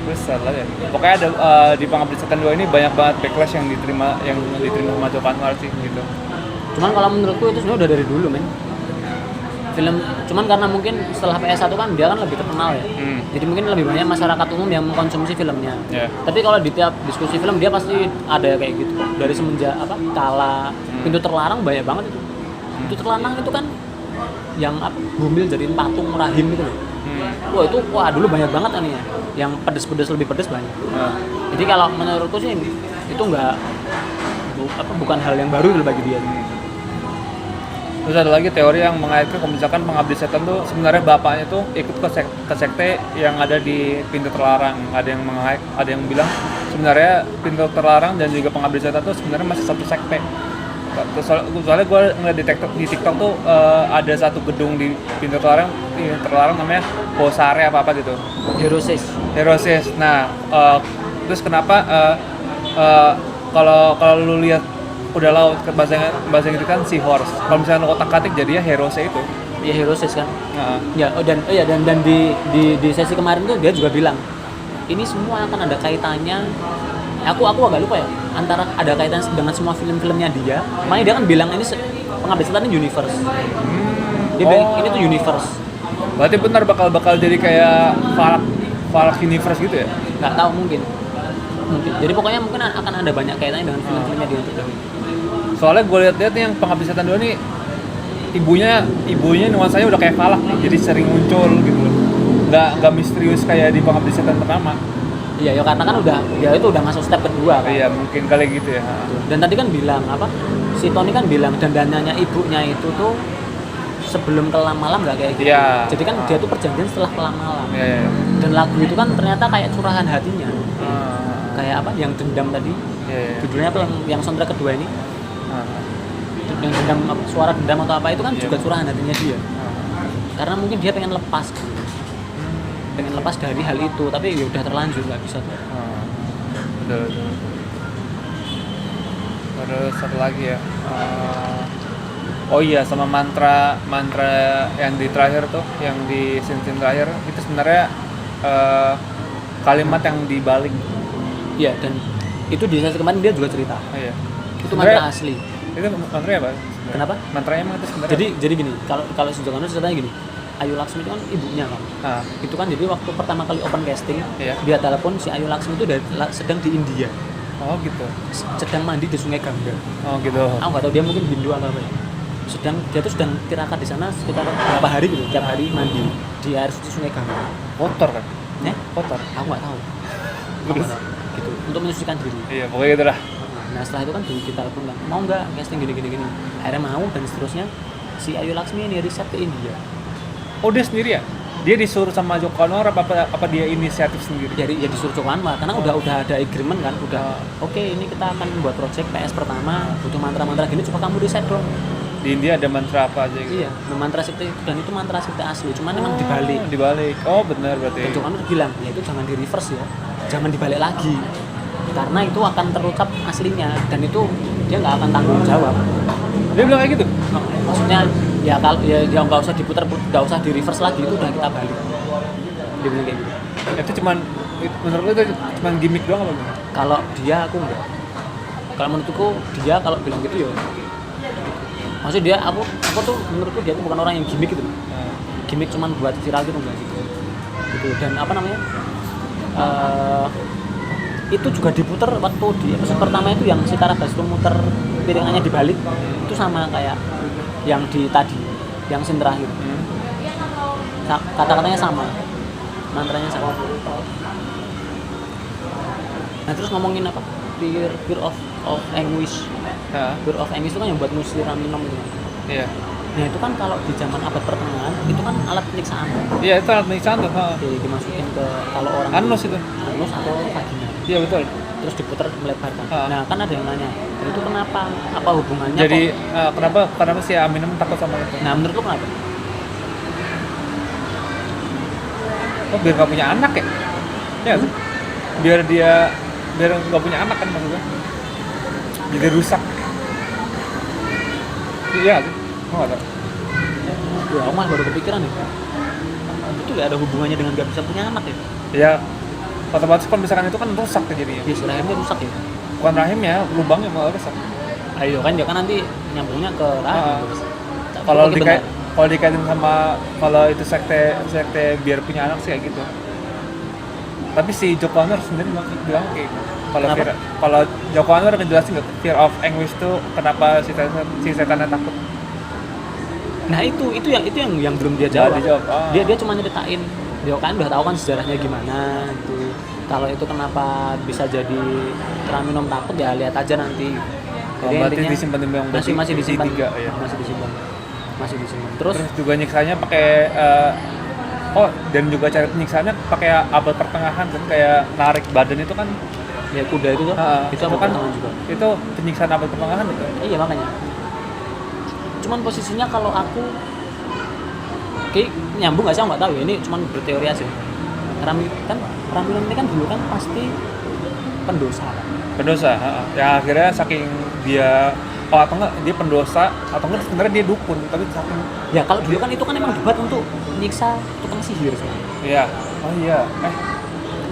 Terus salah ya. Pokoknya ada di Pengabdi Setan 2 ini banyak banget backlash yang diterima sama Joko Anwar sih gitu. Cuman kalau menurutku itu sebenarnya udah dari dulu men. Film, cuman karena mungkin setelah PS1 kan dia kan lebih terkenal ya. Jadi mungkin lebih banyak masyarakat umum yang mengkonsumsi filmnya. Yeah. Tapi kalau di tiap diskusi film dia pasti ada kayak gitu. Dari semenjak Kala, Pintu Terlarang banyak banget itu. Pintu Terlarang itu kan yang Bumil jadiin patung rahim gitu loh. Wah itu dulu banyak banget aninya. Yang pedes-pedes lebih pedes banyak. Nah. Jadi kalau menurutku sih itu bukan hal yang baru bagi dia. Terus ada lagi teori yang mengaitkan kalau misalkan pengabdi setan tuh sebenarnya bapaknya tuh ikut ke sekte yang ada di pintu terlarang. Ada yang bilang sebenarnya pintu terlarang dan juga pengabdi setan tuh sebenarnya masih satu sekte. Soalnya gue ngeliat di TikTok tuh ada satu gedung di pintu terlarang namanya Bosare apa gitu. Herosis. Nah, terus kenapa kalau lu lihat udah laut ke bahasa Inggris kan seahorse. Kalau misalnya otak-atik jadinya Herose itu. Ya Herosis kan. Nah. Ya dan di sesi kemarin tuh dia juga bilang ini semua akan ada kaitannya. Aku agak lupa ya antara ada kaitan dengan semua film-filmnya dia. Makanya dia kan bilang ini pengabdi setan ini universe. Dia bilang ini tuh universe. Berarti benar bakal jadi kayak Falak universe gitu ya? Nggak tahu mungkin. Jadi pokoknya mungkin akan ada banyak kaitannya dengan film-filmnya dia untuk Soalnya gue lihat yang pengabdi setan 2 nih ibunya nuansanya udah kayak Falak nih, jadi sering muncul gitu loh. Nggak misterius kayak di pengabdi setan pertama. Iya, ya karena kan itu udah masuk step kedua kan. Iya, mungkin kali gitu ya. Dan tadi kan bilang si Tony kan bilang dandanannya ibunya itu tuh sebelum kelam malam nggak kayak gitu. Iya. Jadi kan dia tuh perjanjian setelah kelam malam. Iya. Dan lagu itu kan ternyata kayak curahan hatinya. Kayak yang dendam tadi. Iya. Judulnya apa yang soundtrack kedua ini? Yang dendam suara dendam atau apa itu kan juga curahan hatinya dia. Karena mungkin dia pengen lepas dari hal itu, tapi ya udah terlanjur nggak bisa tuh. Betul. Terus satu lagi ya. Oh iya, sama mantra yang di terakhir tuh, yang di scene terakhir itu sebenarnya kalimat yang dibalik. Iya, dan itu di sesi kemarin dia juga cerita. Oh iya. Itu mantra asli. Itu mantranya apa? Kenapa? Mantranya emang itu sebenarnya. Jadi gini, kalau Sujono ceritanya gini. Ayu Laksmi itu kan ibunya kan. Itu kan jadi waktu pertama kali open casting, dia telepon si Ayu Laksmi itu sedang di India. Oh gitu. Sedang mandi di Sungai Gangga. Oh gitu. Aku nggak tahu dia mungkin Hindu atau apa ya. Dia tuh sedang tirakat di sana sekitar berapa hari gitu, tiap hari mandi di air suci Sungai Gangga. Kotor kan? Kotor. Aku nggak tahu. Terus? Gitu. Untuk menyucikan diri. Iya, pokoknya gitu lah. Nah setelah itu kan kita telepon kan, mau nggak casting gini. Akhirnya mau dan seterusnya si Ayu Laksmi ini riset ke India. Oh dia sendiri ya? Dia disuruh sama Joko Anwar apa dia inisiatif sendiri? Jadi ya disuruh Joko Anwar karena udah ada agreement kan, oke, ini kita akan buat project PS pertama, butuh mantra-mantra gini, coba kamu riset dong. Di India ada mantra apa aja gitu? Iya, mantra sekte, dan itu mantra sekte asli, cuman memang dibalik. Oh benar berarti. Dan Joko Anwar bilang, ya itu jangan di reverse ya, jangan dibalik lagi, karena itu akan terucap aslinya dan itu dia nggak akan tanggung jawab. Dia bilang kayak gitu? Maksudnya ya kalau ya nggak usah diputar, nggak usah di reverse lagi, itu udah kita balik. Dia bilang kayak gitu. Itu menurut lu itu cuman gimmick doang apa gimana? Kalau dia aku enggak. Kalau menurutku dia kalau bilang gitu ya. Maksudnya dia aku tuh menurutku dia tuh bukan orang yang gimmick gitu. Gimmick cuman buat viral gitu enggak gitu. Gitu dan apa namanya? Itu juga diputar waktu di episode pertama itu yang si Tara Basro muter piringannya dibalik itu sama kayak yang di tadi, yang scene terakhir. Kata-katanya sama, mantranya sama. Nah terus ngomongin apa? Fear of anguish. Fear of anguish itu kan yang buat ngusir Aminom itu kan. Iya. Nah itu kan kalau di zaman abad pertengahan itu kan alat penyiksaan. Iya itu alat penyiksaan tuh. Dimasukin ke kalau orang anus itu. Anus atau vagina. Iya betul. Terus diputar melebarkan. Nah kan ada yang nanya, itu kenapa? Apa hubungannya? Jadi kenapa si Aminom takut sama itu? Nah menurut lu kenapa? Oh biar nggak punya anak ya? Ya biar nggak punya anak kan maksudnya. Jadi rusak. Iya sih. Oh nggak tahu. Ya aku malah baru kepikiran nih. Itu nggak ada hubungannya dengan nggak bisa punya anak ya? Ya otomatis kalau misalkan itu kan rusak ya jadinya. Iya, rahimnya rusak ya. Bukan rahimnya, lubangnya malah rusak. Ayo kan dia kan nanti nyambungnya ke rahim. Kalau dikaitin sama kalau itu sekte biar punya anak sih kayak gitu. Tapi si Joko Anwar sendiri bilang kayak gitu. Kalau Joko Anwar ngejelasin nggak fear of anguish itu kenapa si setannya takut? Nah itu yang belum dia jawab. Dia cuma nyeritain dia kan udah tahu kan sejarahnya gimana gitu. Kalau itu kenapa bisa jadi Terang Minum Takut ya lihat aja nanti. Jadi berarti intinya disimpan di yang masih disimpan. tiga, ya. Masih disimpan. Terus juga nyiksanya pakai dan juga cara penyiksaannya pakai abad pertengahan kan, kayak narik badan itu kan ya kuda itu tuh. Itu kan pertengahan juga. itu penyiksaan abad pertengahan itu. Iya makanya. Cuman posisinya kalau aku kayak nyambung nggak sih, aku nggak tahu ya, ini cuman berteori aja. Ramilun ini kan dulu kan pasti pendosa kan? Pendosa, ya akhirnya saking dia atau enggak dia pendosa atau enggak sebenarnya dia dukun, tapi saking ya kalau dulu kan itu kan emang dibuat untuk nyiksa tukang sihir sebenarnya. Iya. Oh iya.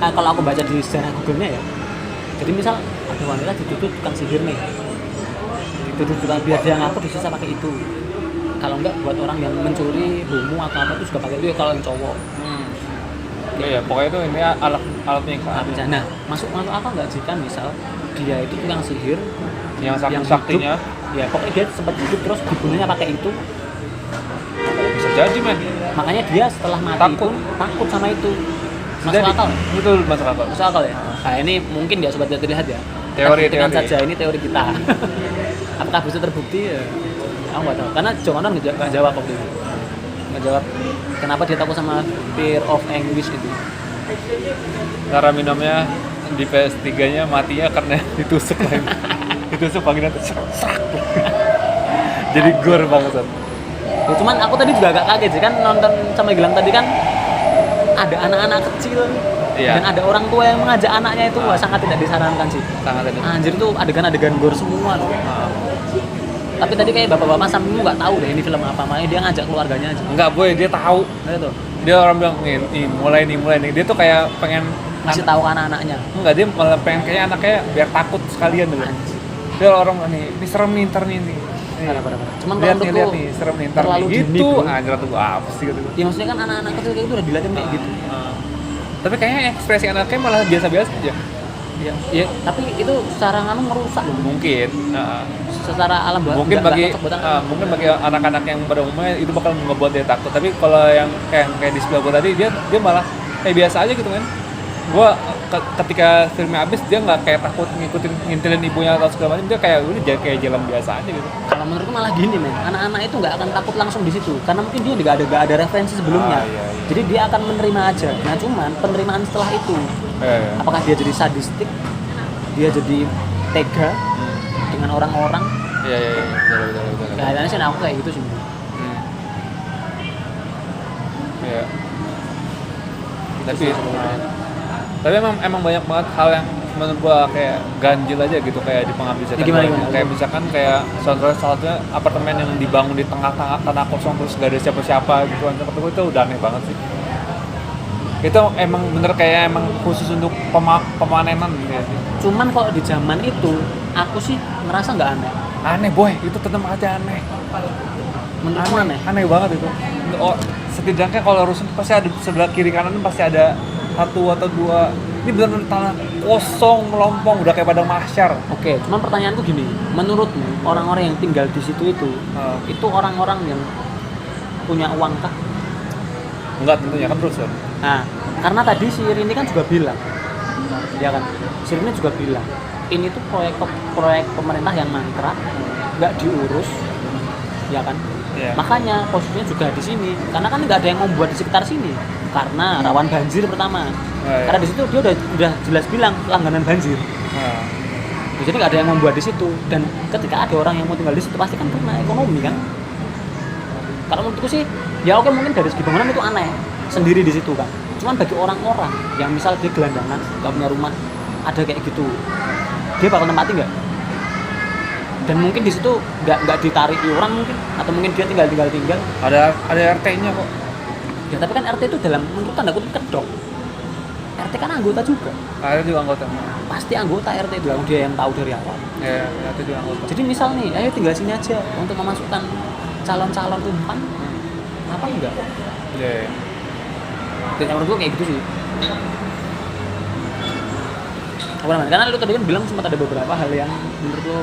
Kalau aku baca di sejarah Google-nya ya, jadi misal ada wanita dituduh tukang sihir nih, dituduh tukang, biar dia ngaku disisa pakai itu. Kalau enggak buat orang yang mencuri homo atau apa itu juga pakai itu ya, kalau yang cowok. Iya, pokoknya itu ini alat penyiksaan. Nah, masuk apa enggak jika misal dia itu tukang sihir yang hidup, saktinya, ya pokoknya dia sempat hidup terus dibunuhnya pakai itu. bisa jadi men. Makanya dia setelah mati takut sama itu. Masuk akal? Betul, masuk akal. Masuk akal ya? Nah ini mungkin ya sobat terlihat ya. Teori saja, ini teori kita. Apakah bisa terbukti ya? Aku nggak tahu. Karena Jokonon nggak jawab waktu itu. Nggak jawab. Kenapa dia takut sama fear of anguish itu? Cara minumnya di PS3-nya matinya karena ditusuk lagi. Ditusuk panggilnya serak. Jadi gore banget. Ya, cuman aku tadi juga agak kaget sih kan nonton sama Gilang tadi kan ada anak-anak kecil dan ada orang tua yang mengajak anaknya itu sangat tidak disarankan sih. Sangat tidak. Anjir tuh adegan-adegan gore semua loh. Tapi tadi kayak bapak-bapak sampingmu nggak tahu deh ini film apa, makanya dia ngajak keluarganya aja. Enggak boy, dia tahu. Nah, itu. Dia orang bilang nih mulai nih. Dia tuh kayak pengen ngasih tahu ke anak-anaknya. Enggak, dia malah pengen kayak anaknya biar takut sekalian dulu. Dia orang ini serem nih ntar nih. Parah. Cuman lihat kalau nih serem nih ntar terlalu gitu. Anjir tuh apa sih gitu. Ya maksudnya kan anak-anak kecil kayak itu udah dilatih kayak gitu. Tapi kayaknya ekspresi anaknya malah biasa-biasa aja. Ya, tapi itu secara merusak loh. Mungkin. Secara alam mungkin bagi anak-anak yang pada umumnya itu bakal ngebuat dia takut. Tapi kalau yang kayak di sebelah gua tadi dia malah kayak biasa aja gitu kan. Gua ketika filmnya habis dia nggak kayak takut ngintilin ibunya atau segala macam, dia kayak udah kayak jalan biasa aja gitu. Kalau menurutku malah gini men, anak-anak itu nggak akan takut langsung di situ karena mungkin dia nggak ada referensi sebelumnya. Iya. Jadi dia akan menerima aja. Nah cuman penerimaan setelah itu, apakah dia jadi sadistik, dia jadi tega dengan orang-orang? Iya. Betul. Kayaknya sih aku kayak gitu sih. Iya. Tapi emang banyak banget hal yang menurut gua kayak ganjil aja gitu, kayak di Pengabdi Setan. Gimana? Kayak misalkan kayak salah satunya apartemen yang dibangun di tengah-tengah tanah kosong terus gak ada siapa-siapa gitu kan. Menurut gua itu udah aneh banget sih. Itu emang bener kayak emang khusus untuk pemanenan gitu ya sih. Cuman kalau di zaman itu aku sih ngerasa nggak aneh. Aneh boy, itu tetap aja aneh. Menurutku aneh. Aneh banget itu. Setidaknya kalau rusun pasti ada sebelah kiri kanan pasti ada satu atau dua. Ini benar-benar tanah kosong melompong udah kayak padang mahsyar. Oke, cuman pertanyaanku gini, menurutmu orang-orang yang tinggal di situ itu orang-orang yang punya uang kah? Enggak, tentunya kan rusun. Nah, karena tadi si Rini kan juga bilang, ya kan, si Rini juga bilang, ini tuh proyek pemerintah yang mangkrak, nggak diurus, ya kan? Yeah. Makanya posisinya juga di sini, karena kan nggak ada yang mau buat di sekitar sini, karena rawan banjir pertama. Karena di situ dia udah jelas bilang langganan banjir. Jadi nggak ada yang membuat di situ, dan ketika ada orang yang mau tinggal di situ pasti kan karena ekonomi kan. Kalau menurutku sih, ya oke mungkin dari segi bangunan itu aneh sendiri di situ kan. Cuman bagi orang-orang yang misal dia gelandangan, nggak punya rumah, ada kayak gitu, dia bakal tempati nggak? Dan mungkin di situ nggak ditarik orang mungkin, atau mungkin dia tinggal. Ada RT-nya kok. Ya tapi kan RT itu dalam menurut tanda kutip kedok. RT kan anggota juga. Ada juga anggota. Pasti anggota RT itu, dia yang tahu dari awal. Ya, itu juga anggota. Jadi misal nih, ayo tinggal sini aja untuk memasukkan calon-calon umpan, apa enggak? Iya. Dan menurut gue kayak gitu sih. Apa namanya? Karena lu tadi kan bilang sempat ada beberapa hal yang menurut lo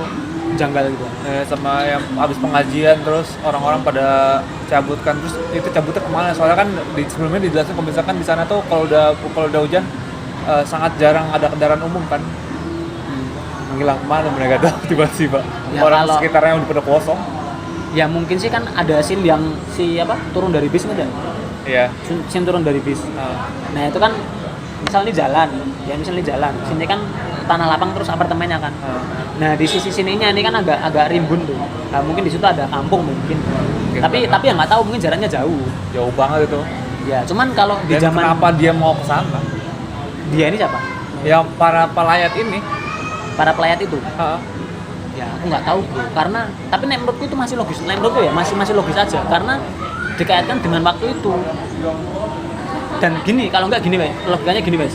janggal gitu. Sama yang habis pengajian terus orang-orang pada cabutkan, terus itu cabutnya kemana? Soalnya kan sebelumnya dijelasin kalau misalkan di sana tuh kalau udah hujan sangat jarang ada kendaraan umum kan. Menghilang kemana mereka tuh tiba-tiba Ya, orang kalau- sekitarnya udah pada kosong. Ya mungkin sih kan ada scene yang turun dari bis aja. Iya. Scene turun dari bis. Nah itu kan misalnya di jalan, sini kan tanah lapang terus apartemennya kan. Nah di sisi sininya ini kan agak rimbun tuh. Nah, mungkin di situ ada kampung mungkin. Tapi ya nggak tahu, mungkin jaraknya jauh. Jauh banget itu. Ya cuman kalau di Dan zaman kenapa dia mau ke sana? dia ini siapa? Yang para pelayat ini. Para pelayat itu. Heeh. Ya aku nggak tahu bro. Karena tapi nek menurutku itu masih logis. Nek menurutku ya masih logis aja karena dikaitkan dengan waktu itu. Dan gini, kalau nggak gini wes, logikanya gini wes.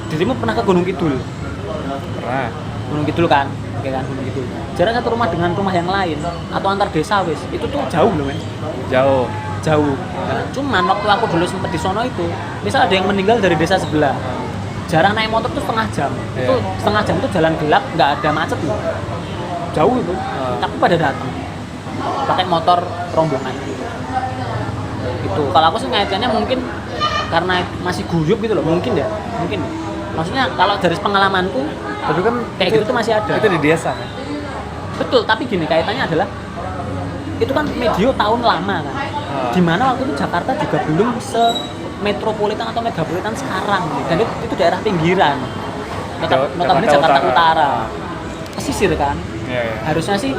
Dirimu pernah ke Gunung Kidul? Pernah. Gunung Kidul kan, oke kan Gunung Kidul. Jarak satu rumah dengan rumah yang lain atau antar desa wes, itu tuh jauh loh men. Jauh. Jauh. Nah, cuman waktu aku dulu sempet di sono itu, misal ada yang meninggal dari desa sebelah, jarang naik motor tuh setengah jam. Itu setengah jam tuh jalan gelap, nggak ada macet loh. Jauh itu, tapi pada datang pakai motor rombongan. Itu kalau aku sih ngaitkannya mungkin karena masih guyup gitu loh, mungkin ya. Maksudnya kalau dari pengalamanku Tapi kan kayak gitu tuh masih ada. Itu di desa kan. Betul, tapi gini kaitannya adalah itu kan medio tahun lama kan. Dimana waktu itu Jakarta juga belum se-metropolitan atau megapolitan sekarang nih. Dan itu daerah pinggiran. Notabene Jakarta Utara. Pesisir kan. Iya. Harusnya sih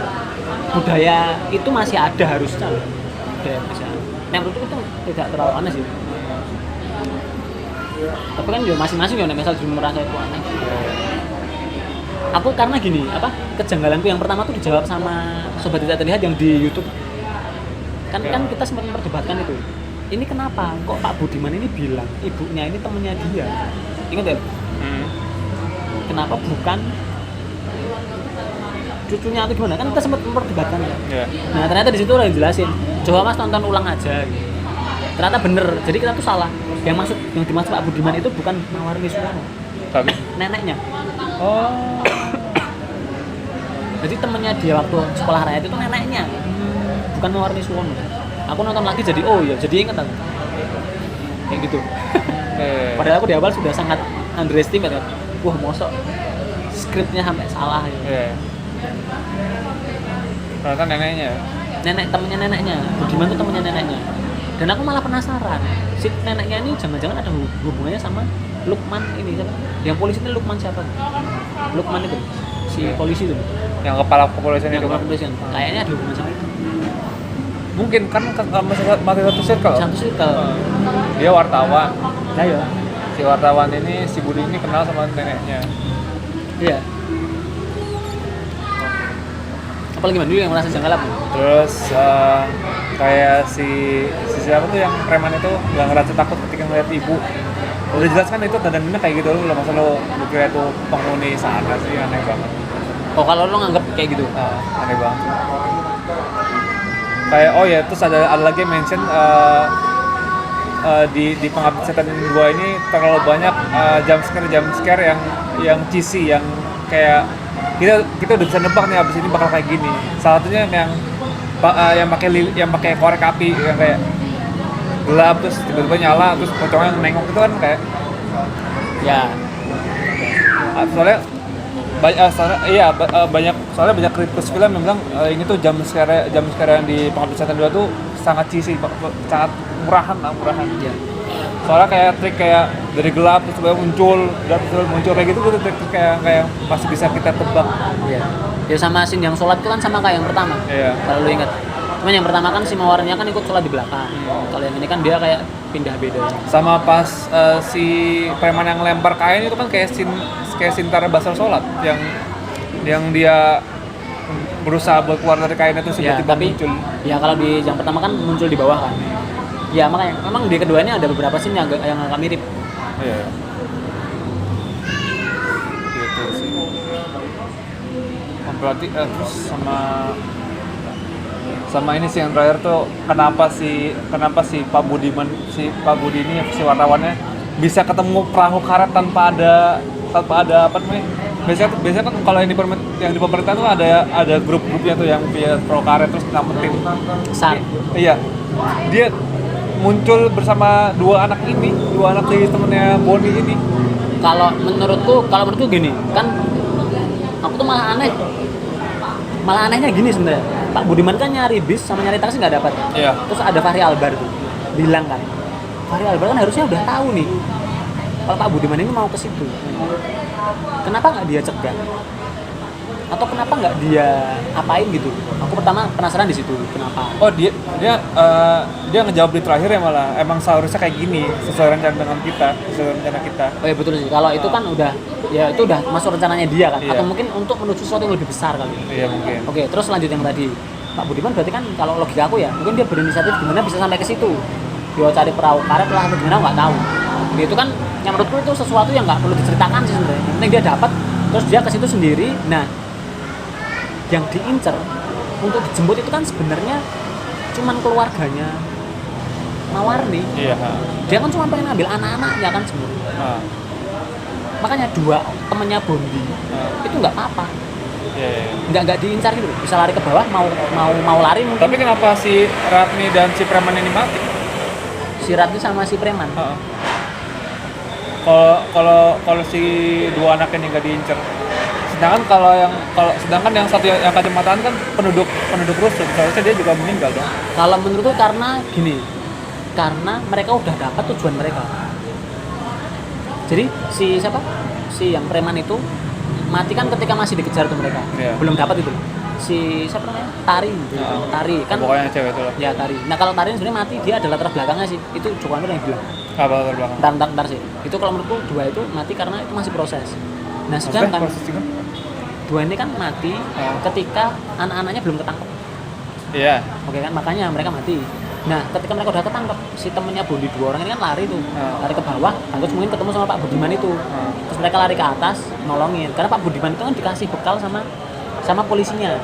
budaya itu masih ada harusnya. Budaya Indonesia. Nah, menurutku itu tidak terlalu aneh sih. Tapi kan ya masing-masing ya misal merasa itu aneh. Aku karena gini, kejanggalanku yang pertama tuh dijawab sama sobat tidak terlihat yang di YouTube. Kan kita sempat memperdebatkan itu. Ini kenapa kok Pak Budiman ini bilang ibunya ini temennya dia? Ingat ya? Kenapa bukan cucunya atau gimana? Kan kita sempat memperdebatkan ya. Nah, ternyata di situ udah dijelasin. Coba Mas tonton ulang aja gitu. Ternyata bener. Jadi kita tuh salah. Yang dimaksud Pak Budiman itu bukan Mawarni Suwono. Tapi Neneknya. oh. Jadi temennya dia waktu sekolah rakyat itu neneknya, bukan Mawarni Suwono. Aku nonton lagi jadi jadi inget aku. Kayak gitu. Padahal aku di awal sudah sangat underestimate kan. Wah mosok skripnya sampai salah ya. Ternyata neneknya. Temennya neneknya, Budiman tuh temennya neneknya. Dan aku malah penasaran, si neneknya ini jangan-jangan ada hubungannya sama Lukman ini siapa? Yang polisi ini Lukman siapa? Lukman itu, si polisi itu. Yang kepala kepolisian Yang itu. kepala kepolisian. Kayaknya ada hubungan sama itu. Mungkin kan masih satu circle. Satu circle. Dia wartawan. Nah ya. Si wartawan ini, si Budi ini kenal sama neneknya. Iya. Apalagi Mandu yang merasa janggal apa? Terus kayak si siapa tuh yang preman itu nggak ngerasa takut ketika ngeliat ibu. Udah jelas kan itu dandannya kayak gitu loh, masa lo kira itu penghuni sana sih, aneh banget. Oh kalau lo nganggap kayak gitu? Aneh banget. Kayak terus ada lagi mention di Pengabdi Setan 2 ini terlalu banyak jump scare yang cheesy, yang kayak kita udah bisa nebak nih abis ini bakal kayak gini. Salah satunya yang pakai korek api yang kayak gelap terus tiba-tiba nyala terus pocongnya nengok itu kan kayak Ya. soalnya banyak kritikus film yang bilang ini tuh jump scare yang di Pengabdi Setan 2 tuh sangat cheesy, sangat murahan. Iya. Soalnya kayak trik kayak dari gelap terus tiba-tiba muncul kayak gitu trik kayak masih bisa kita tebak. Iya. Ya sama scene yang sholat itu kan sama kayak yang pertama. Iya. Kalau lu ingat. Cuman yang pertama kan si Mawarnya kan ikut sholat di belakang. Kalau yang ini kan dia kayak pindah beda. Sama pas si preman yang lempar kain itu kan kayak scene Tara Basar sholat yang dia berusaha buat keluar dari kain itu tiba-tiba muncul. Ya kalau di yang pertama kan muncul di bawah kan. Ya makanya memang di kedua ini ada beberapa scene yang agak mirip. Iya. Gitu sih. Berarti terus sama ini sih yang terakhir tuh kenapa si Pak Budi ini si wartawannya bisa ketemu perahu karet tanpa ada apa namanya biasanya kan kalau yang di pemerintah tuh ada grup-grupnya tuh yang via pro karet terus nampetin. Besar. Iya. Dia muncul bersama dua anak si temennya Boni ini. Kalau menurutku gini, kan aku tuh malah anehnya gini sebenarnya. Pak Budiman kan nyari bis sama nyari taksi nggak dapat. Iya. Terus ada Fahri Albar tuh bilang kan, Fahri Albar kan harusnya udah tahu nih kalau Pak Budiman ini mau ke situ. Kenapa nggak dia cegah? Atau kenapa nggak dia apain gitu? Aku pertama penasaran di situ, kenapa? Oh dia ngejawab di terakhir ya malah emang seharusnya kayak gini sesuai rencana kita. Oh ya betul sih. Kalau itu kan udah masuk rencananya dia kan. Iya. Atau mungkin untuk menuju sesuatu yang lebih besar kali. Iya mungkin. Oke, terus lanjut yang tadi. Pak Budiman berarti kan kalau logika aku ya, mungkin dia berinisiatif gimana bisa sampai ke situ. Dia cari perahu karet lah atau gimana nggak tahu. Itu kan yang menurutku itu sesuatu yang nggak perlu diceritakan sih sebenarnya. Yang penting dia dapat, terus dia ke situ sendiri. Nah, yang diincer untuk dijemput itu kan sebenarnya cuman keluarganya Mawarni. Iya. Dia kan cuma pengen ambil anak-anaknya kan sebenarnya. Makanya dua temennya Bondi itu nggak apa-apa. Iya. Nggak diincar gitu, bisa lari ke bawah, mau lari mungkin. Tapi kenapa si Ratni dan si preman ini mati? Si Ratni sama si preman. Kalau si dua anak ini nggak diincar. Sedangkan yang satu yang kacamataan kan penduduk rusun, seharusnya dia juga meninggal dong. Kalau menurutku karena gini, karena mereka udah dapat tujuan mereka. Jadi si yang preman itu mati kan ketika masih dikejar tuh mereka. Iya. Belum dapat itu. Si siapa namanya? Tari. Tari kan. Pokoknya cewek itu lah. Ya Tari. Nah kalau Tari sebenarnya mati dia adalah latar belakangnya sih. Itu Joko Anwar yang bilang. Apa latar belakang? Ntar sih. Itu kalau menurutku dua itu mati karena itu masih proses. Nah sedangkan dua ini kan mati ketika anak-anaknya belum ketangkep. Iya. Oke kan, makanya mereka mati. Nah, ketika mereka udah ketangkep, si temennya Bondi dua orang ini kan lari tuh, lari ke bawah, terus mungkin ketemu sama Pak Budiman itu. Terus mereka lari ke atas, nolongin. Karena Pak Budiman itu kan dikasih bekal sama polisinya,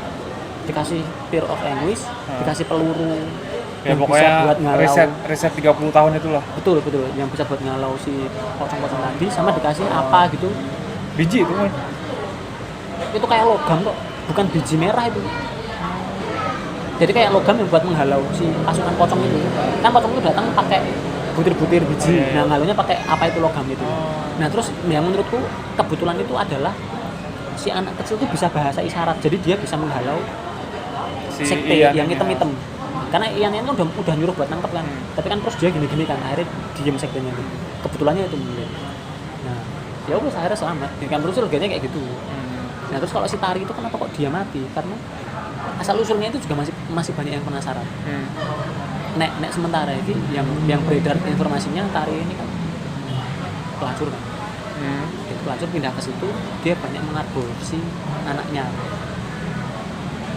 dikasih fear of anguish, dikasih peluru. Ya yang pokoknya bisa buat ngalau. riset 30 tahun itulah. Betul, yang bisa buat ngalau si pocong-pocong tadi, sama dikasih apa gitu. Biji itu kan. Itu kayak logam kok, bukan biji merah itu. Jadi kayak logam yang buat menghalau si pasukan pocong itu. Kan pocong itu datang pakai butir-butir biji. Nah, nghalaunya pakai apa itu logam itu. Nah, terus yang menurutku kebetulan itu adalah si anak kecil itu bisa bahasa isyarat. Jadi dia bisa menghalau Si sekte Ian yang ini. hitam-hitam. Karena Ian itu udah nyuruh buat nangkep kan. Tapi kan terus dia gini-gini kan, akhirnya diem sektenya itu. Kebetulannya itu mungkin. Nah, ya udah akhirnya selamat. Kan terus loganya kayak gitu. Nah, terus kalau si Tari itu kenapa kok dia mati? Karena asal usulnya itu juga masih banyak yang penasaran. Nek sementara ini yang beredar informasinya Tari ini kan pelacur kan. Dia pelacur pindah ke situ, dia banyak mengaborsi anaknya.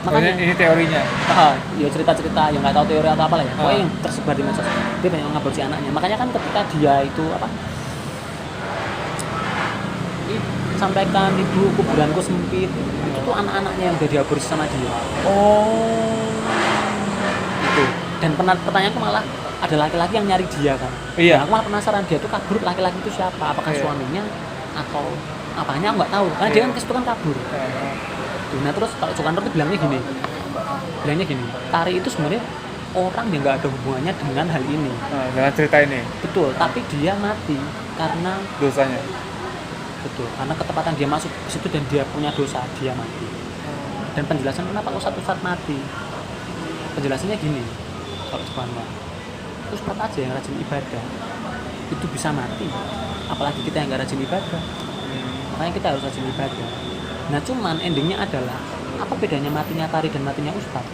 Makanya ini teorinya. Ya cerita-cerita yang nggak tahu teori atau apalah ya. Pokoknya yang tersebar di medsos. Dia banyak mengaborsi anaknya. Makanya kan ketika dia itu sampaikan ibu kuburanku sempit, itu tuh anak-anaknya yang udah diaborsi sama dia. Itu. Dan pertanyaanku malah ada laki-laki yang nyari dia kan. Iya. Nah, aku malah penasaran dia tuh kabur, laki-laki itu siapa? Apakah suaminya atau apanya aku nggak tahu. Karena dia kan ke situ kan kabur. Nah terus kalau Joko Anwar tuh bilangnya gini, Tari itu sebenarnya orang yang nggak ada hubungannya dengan hal ini. Dengan cerita ini. Betul, tapi dia mati karena Dosanya. betul, karena ketepatan dia masuk ke situ dan dia punya dosa, dia mati. Dan penjelasan kenapa Ustadz mati, penjelasannya gini, kalau Joko Anwar, Ustadz aja yang rajin ibadah itu bisa mati, apalagi kita yang nggak rajin ibadah. Makanya kita harus rajin ibadah. Nah cuman endingnya adalah apa bedanya matinya Tari dan matinya Ustadz?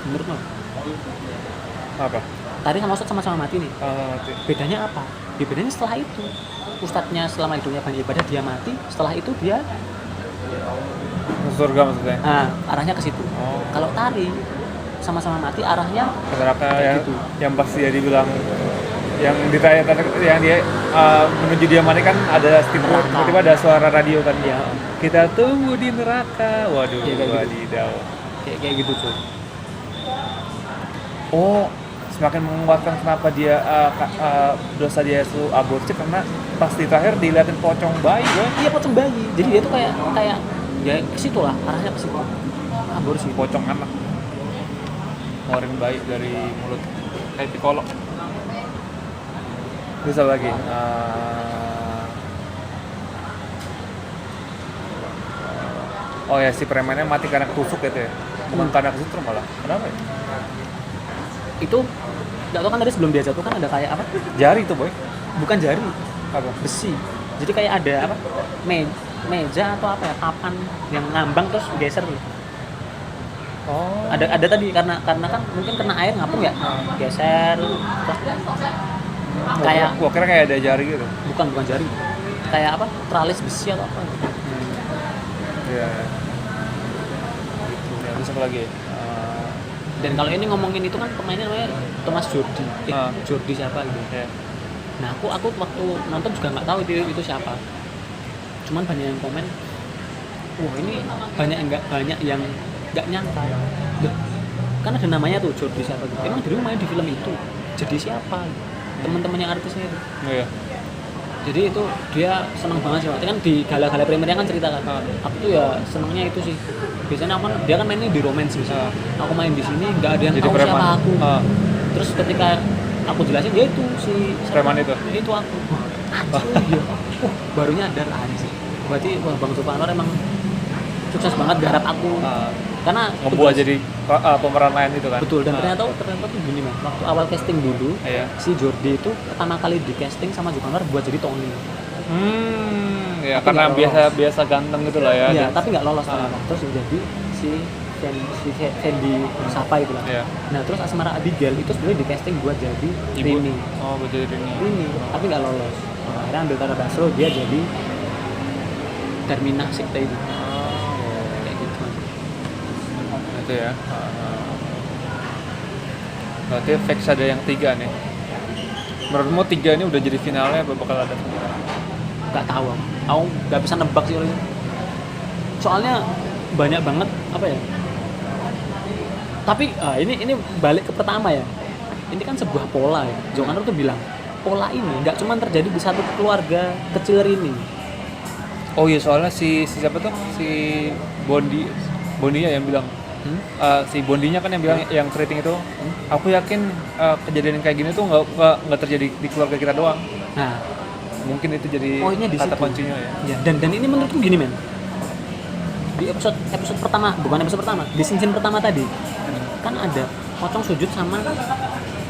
Menurutmu? Apa? Tari sama Ustadz sama-sama mati nih. Mati. Bedanya apa? Ya bedanya setelah itu Ustadznya selama hidupnya banyak ibadah, dia mati. Setelah itu dia Surga maksudnya. Nah, arahnya ke situ. Kalau Tari sama-sama mati, arahnya Ke neraka kayak gitu. yang pasti dia dibilang yang ditanya yang dia menuju dia mati kan ada tiba-tiba ada suara radio kan Ya, kita tunggu di neraka. Waduh, Ya, kayak gitu. wadidaw. kayak gitu tuh. Oh, semakin menguatkan kenapa dia dosa dia itu aborsi, karena pas di terakhir diliatin pocong bayi gue. Iya, pocong bayi. Jadi dia tuh kayak ya ke situ lah, arahnya ke situ. Aborsi. Pocong anak ngeluarin bayi dari mulut kayak pikolog. Bisa lagi oh ya, si premannya mati karena ketusuk gitu ya, bukan karena kesetrum malah. Kenapa ya? Itu nggak tahu kan, tadi sebelum dia jatuh kan ada kayak apa? Jari tuh boy. Bukan jari, Apa? besi. Jadi kayak ada apa? Meja atau apa ya? Papan yang ngambang terus geser. Oh. Ada tadi karena kan mungkin kena air ngapung ya, geser. Terus kayak Gua kira kayak ada jari gitu. bukan jari. Kayak apa? Tralis besi atau apa? Iya. Gitu. Ya, terus apa lagi? Dan kalau ini ngomongin itu kan pemainnya namanya Thomas Jordi. Ah. Jordi siapa gitu. Ya. Nah, aku waktu nonton juga nggak tahu itu siapa. Cuman banyak yang komen, wah ini banyak yang nggak nyangka. Loh, kan ada namanya tuh Jordi siapa gitu. Emang dulu main di film itu. Jadi siapa? Teman-temannya artisnya itu. Oh iya. Jadi itu dia seneng banget sih. Waktu kan di gala-gala premiernya kan cerita kan. Aku tuh ya senengnya itu sih. Biasanya dia kan mainnya di romance sih. Aku main di sini nggak ada yang Jadi tahu preman. siapa aku. Terus ketika aku jelasin dia itu si Preman itu. Itu aku. Iya. Baru nyadar sih. Berarti wah, Bang Supanor emang sukses banget garap aku. Karena Ngebuat jadi pemeran lain itu kan. betul, dan ternyata tuh gini man. Waktu awal casting dulu, Iya. si Jordi itu pertama kali di casting sama Supanor buat jadi Tony. Ya Tapi karena nggak biasa ganteng gitu lah ya. Iya, Dia- tapi nggak lolos ternyata. Terus jadi si Fendi Sapa itu lah. Iya. Nah, terus Asmara Abigail itu sebenarnya di casting buat jadi Ibu. Rini. Oh, betul Rini. Tapi nggak lolos. Nah, akhirnya ambil Tara Basro, dia jadi Termina Sikte itu. Kayak gitu. Itu ya. Berarti fix ada yang 3 nih. Menurutmu 3 ini udah jadi finalnya apa bakal ada? Nggak tahu. Aku nggak bisa nebak sih oleh. Soalnya banyak banget apa ya? Tapi ini balik ke pertama ya. Ini kan sebuah pola ya. Jokanor tuh bilang pola ini nggak cuma terjadi di satu keluarga kecil Rini. Oh iya, soalnya si siapa tuh? Si Bondia yang bilang. Si Bondinya kan yang bilang yang keriting itu. Aku yakin kejadian kayak gini tuh nggak terjadi di keluarga kita doang. Nah, Mungkin itu jadi poinnya di kata situ. kuncinya ya. Ya, dan ini menurutku gini men. Di episode pertama, bukan episode pertama, di scene pertama tadi kan ada pocong sujud sama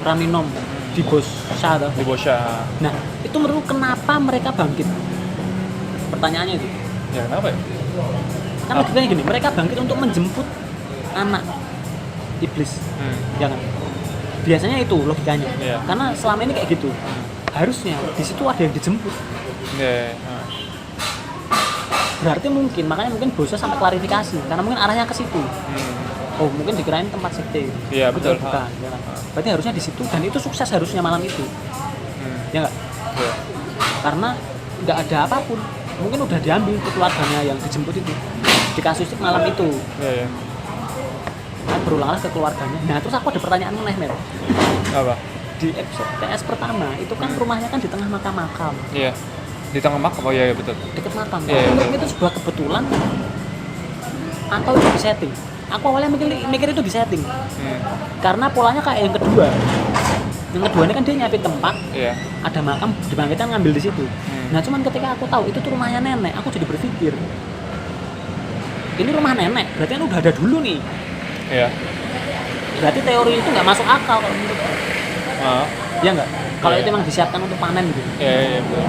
Raminom di Bosha atau Di Bosha. Nah, itu menurut kenapa mereka bangkit? Pertanyaannya itu. Ya kenapa ya? Kan logikanya gini, mereka bangkit untuk menjemput anak iblis. Ya kan? Biasanya itu logikanya. Iya. Karena selama ini kayak gitu. Harusnya di situ ada yang dijemput. Iya. Berarti makanya mungkin Bosha sampai klarifikasi karena mungkin arahnya ke situ. Oh, mungkin dikirain tempat sekte. Iya, betul. Bukan, ya kan? Berarti harusnya di situ dan itu sukses harusnya malam itu. Ya enggak? Iya. Karena nggak ada apapun. Mungkin udah diambil ke keluarganya yang dijemput itu. Di kasus malam itu. Iya. Kan berulang lagi ke keluarganya. Nah, terus aku ada pertanyaan aneh, men. Apa? Di episode TS pertama itu kan rumahnya kan di tengah makam-makam, Iya. Di tengah makam. Oh iya, betul. deket makam. Iya, iya, Menurut itu sebuah kebetulan atau itu disetting? Aku awalnya mikir itu disetting karena polanya kayak yang kedua. Yang kedua ini kan dia nyapin tempat, Iya. ada makam, dibangkitkan ngambil di situ. Nah, cuman ketika aku tahu itu tuh rumahnya nenek, aku jadi berpikir ini rumah nenek, berarti kan udah ada dulu nih. Iya. Berarti teori itu nggak masuk akal kalau menurutku. Ya nggak? Kalau Iya. itu memang disiapkan untuk panen gitu. Iya, betul.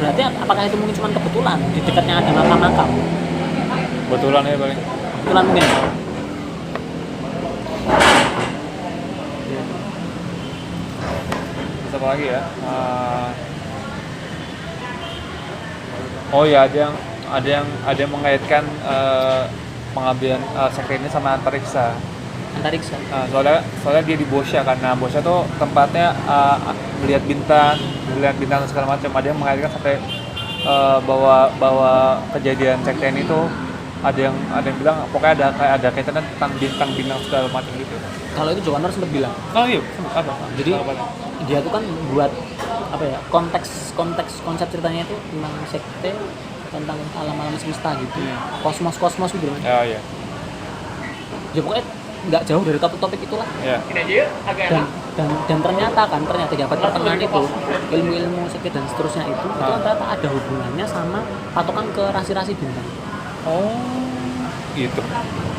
Berarti apakah itu mungkin cuma kebetulan di dekatnya ada makam-makam? Kebetulan ya paling. Kebetulan mungkin. Terus apa lagi ya? Oh ya, ada yang mengaitkan pengabdian sekte ini sama antariksa. Antariksa. Soalnya dia di Bosha kan. Nah, Bosha tuh tempatnya melihat bintang dan segala macam. Ada yang mengaitkan sampai bahwa kejadian sekte ini tuh ada yang bilang pokoknya ada kaitannya tentang bintang segala macam gitu. Kalau itu Joko Anwar sempat bilang. Oh iya, apa? Jadi Apa? dia tuh kan buat apa ya, konsep ceritanya itu tentang sekte, tentang alam-alam semesta gitu, kosmos gitu kan. Oh iya. Ya pokoknya nggak jauh dari topik-topik itulah. Iya. Dan ternyata di abad pertengahan itu ilmu-ilmu sekte dan seterusnya itu ternyata ada hubungannya sama patokan ke rasi-rasi bintang. Oh, gitu.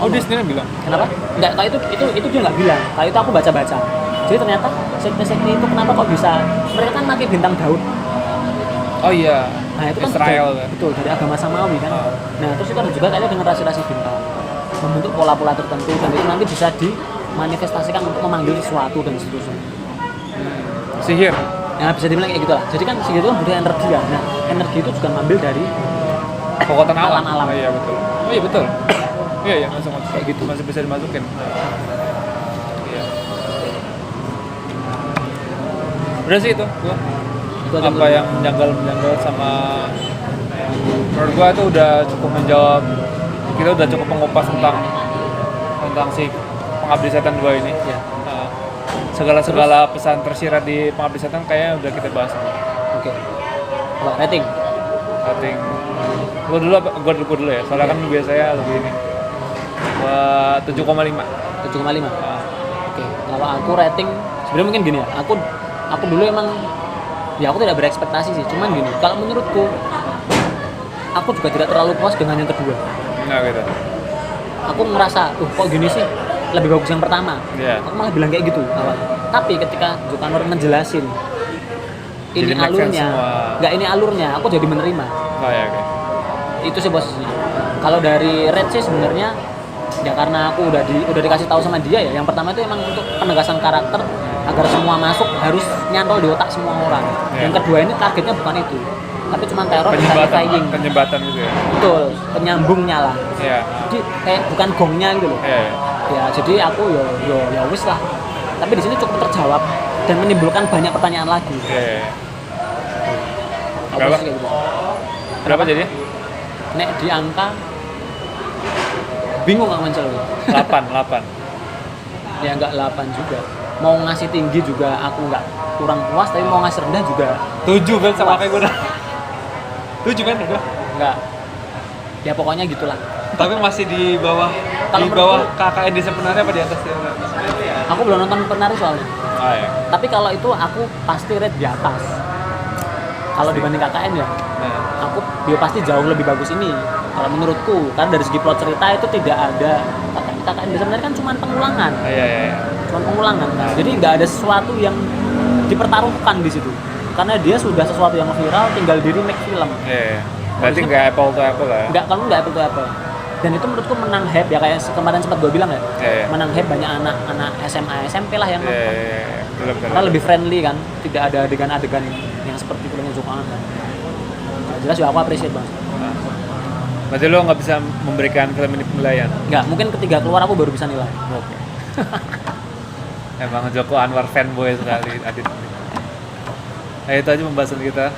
Oh, dia sendiri bilang. Kenapa? Enggak, kalau itu dia nggak bilang. Kalau itu aku baca-baca. Jadi ternyata sekte-sekte itu kenapa kok bisa, mereka kan pakai bintang Daud. Oh iya. Nah itu kan Israel dari, kan. betul, dari agama Samawi kan. Nah terus itu ada juga kayaknya dengan rasi-rasi bintang membentuk pola-pola tertentu dan itu nanti bisa dimanifestasikan untuk memanggil sesuatu dan seterusnya. Sihir. Nah bisa dibilang kayak gitu lah. Jadi kan sihir itu kan butuh energi ya. Nah energi itu juga ngambil dari Kekuatan alam. Alam-alam. Oh iya betul. Oh iya betul. Iya masuk kayak gitu masih bisa dimasukin. Iya. Udah sih itu gua. itu aja Apa yang menjanggal sama menurut gua itu udah cukup menjawab, kita udah cukup mengupas tentang si Pengabdi Setan 2 ini. ya. Segala pesan tersirat di Pengabdi Setan kayaknya udah kita bahas. Oke. Apa rating? Rating lu dulu apa? Gua dulu ya, soalnya kan biasanya lebih ini. Gua 7,5. 7,5. Oke. Kalau aku rating sebenarnya mungkin gini ya. Aku dulu emang ya aku tidak berekspektasi sih. Cuman gini, kalau menurutku aku juga tidak terlalu puas dengan yang kedua. Nah gitu. Aku ngerasa, kok gini sih? Lebih bagus yang pertama. Iya. Aku malah bilang kayak gitu awal. Tapi ketika Joko Anwar ngejelasin ini Jadi make sense alurnya, semua. nggak ini alurnya, aku jadi menerima. Oh ya oke. Itu sih posisinya. Kalau dari Red sih sebenarnya ya karena aku udah dikasih tahu sama dia ya. Yang pertama itu emang untuk penegasan karakter agar semua masuk harus nyantol di otak semua orang. Yeah. Yang kedua ini targetnya bukan itu, tapi cuma teror dan satisfying. Penyebatan gitu ya. Betul, penyambungnya lah. Iya. Jadi kayak bukan gongnya gitu loh. Iya. Ya jadi aku ya wis lah. Tapi di sini cukup terjawab dan menimbulkan banyak pertanyaan lagi. Iya. Aku Berapa? sih kayak gitu. Berapa jadi? Nek di angka bingung Kang Mansel. 8. Ya enggak 8 juga. Mau ngasih tinggi juga aku enggak kurang puas, tapi mau ngasih rendah juga 7 kan sama kayak gue udah. 7 kan udah. enggak. Ya pokoknya gitulah. Tapi masih di bawah Kalau di bawah menurutku- KKN Desa Penari apa di atas dia? Aku belum nonton Penari soalnya. Oh ya. Tapi kalau itu aku pasti rate di atas. Kalau dibanding KKN ya, Nah. aku dia pasti jauh lebih bagus ini. Kalau menurutku, karena dari segi plot cerita itu tidak ada KKN Desa Penari kan cuma pengulangan. Iya. Cuma pengulangan. Jadi nggak ada sesuatu yang dipertaruhkan di situ. Karena dia sudah sesuatu yang viral, tinggal di remake film. Iya. Berarti nggak apple to apple lah. Kalau nggak apple to apple. Dan itu menurutku menang hype ya, kayak kemarin sempat gue bilang ya. Iya. Menang hype banyak anak SMA, SMP lah yang nonton. Iya. Belum. Karena lebih friendly kan, tidak ada adegan-adegan yang seperti filmnya Joko Anwar. Nah, jelas juga aku appreciate banget. Berarti lo nggak bisa memberikan film ini penilaian? Nggak, mungkin ketiga keluar aku baru bisa nilai. Oke. Emang Joko Anwar fanboy sekali Adit. Nah itu aja pembahasan kita.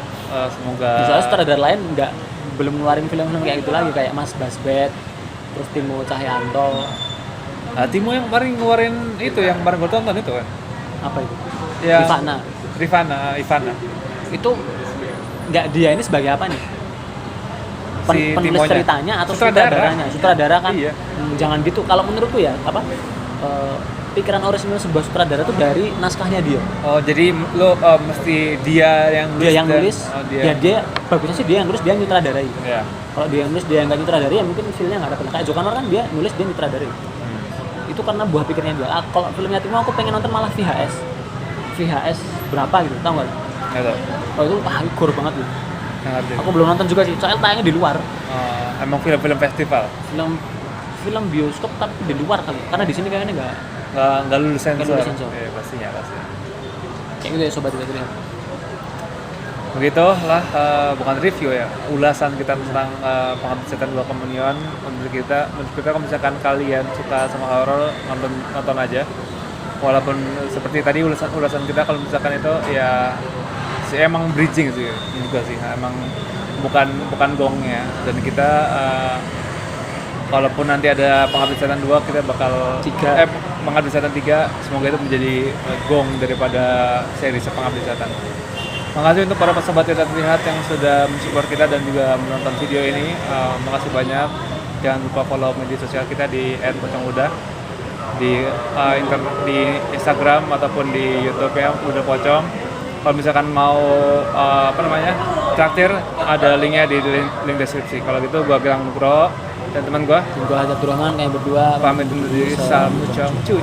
Semoga. Soalnya sutradara lain belum ngeluarin film-film kayak gitu lagi, kayak Mas Basbet, terus Timo Cahyanto. Nah, Timo yang kemarin ngeluarin itu yang kemarin gue tonton itu kan. Apa itu? Ya. Ivana. Itu nggak, dia ini sebagai apa nih? Penulis Timonya. ceritanya atau Sutradara. sutradaranya? Sutradara kan. Iya. Jangan gitu. Kalau menurutku ya pikiran orisinal sebuah sutradara itu dari naskahnya dia. Oh jadi lo mesti dia yang nulis. Dia yang nulis. Oh, Ya dia bagusnya sih dia yang nulis, dia yang nyutradarai. Ya. Kalau dia yang nulis, dia yang nggak nyutradarai ya mungkin filmnya nggak dapet. Kayak Joko Anwar kan dia nulis, dia nyutradarai. Itu karena buah pikirnya dia. Kalau filmnya Timo aku pengen nonton malah VHS berapa gitu, tau nggak? Nggak tahu. Oh itu gore banget gitu. Nggak ngerti. Aku belum nonton juga sih, soalnya tayangnya di luar. Emang film-film festival. Film bioskop tapi di luar kali. Karena di sini kayaknya Nggak lulus sensor. Nggak lulus sensor. Iya pastinya. kayak gitu ya sobat tidak. Begitulah bukan review ya, ulasan kita tentang Pengabdi Setan 2 Kemunian. Menurut kita kalau misalkan kalian suka sama horor, nonton aja. Walaupun seperti tadi ulasan kita, kalau misalkan itu ya emang bridging sih juga sih, emang bukan gongnya. Dan kita kalaupun nanti ada Pengabdi Setan 2 kita bakal Pengabdi Setan 3 semoga itu menjadi gong daripada seri Pengabdi Setan. Makasih untuk para pesobat Tidak Terlihat yang sudah mensupport kita dan juga menonton video ini. Makasih banyak. Jangan lupa follow media sosial kita di @pocongludah di Instagram ataupun di YouTube ya Udah Pocong. Kalau misalkan mau traktir ada linknya di link deskripsi. Kalau gitu gua Gilang Nugroho dan teman gua Hajat Turahman kayak berdua pamit undur diri. Salam Pocong. Cu.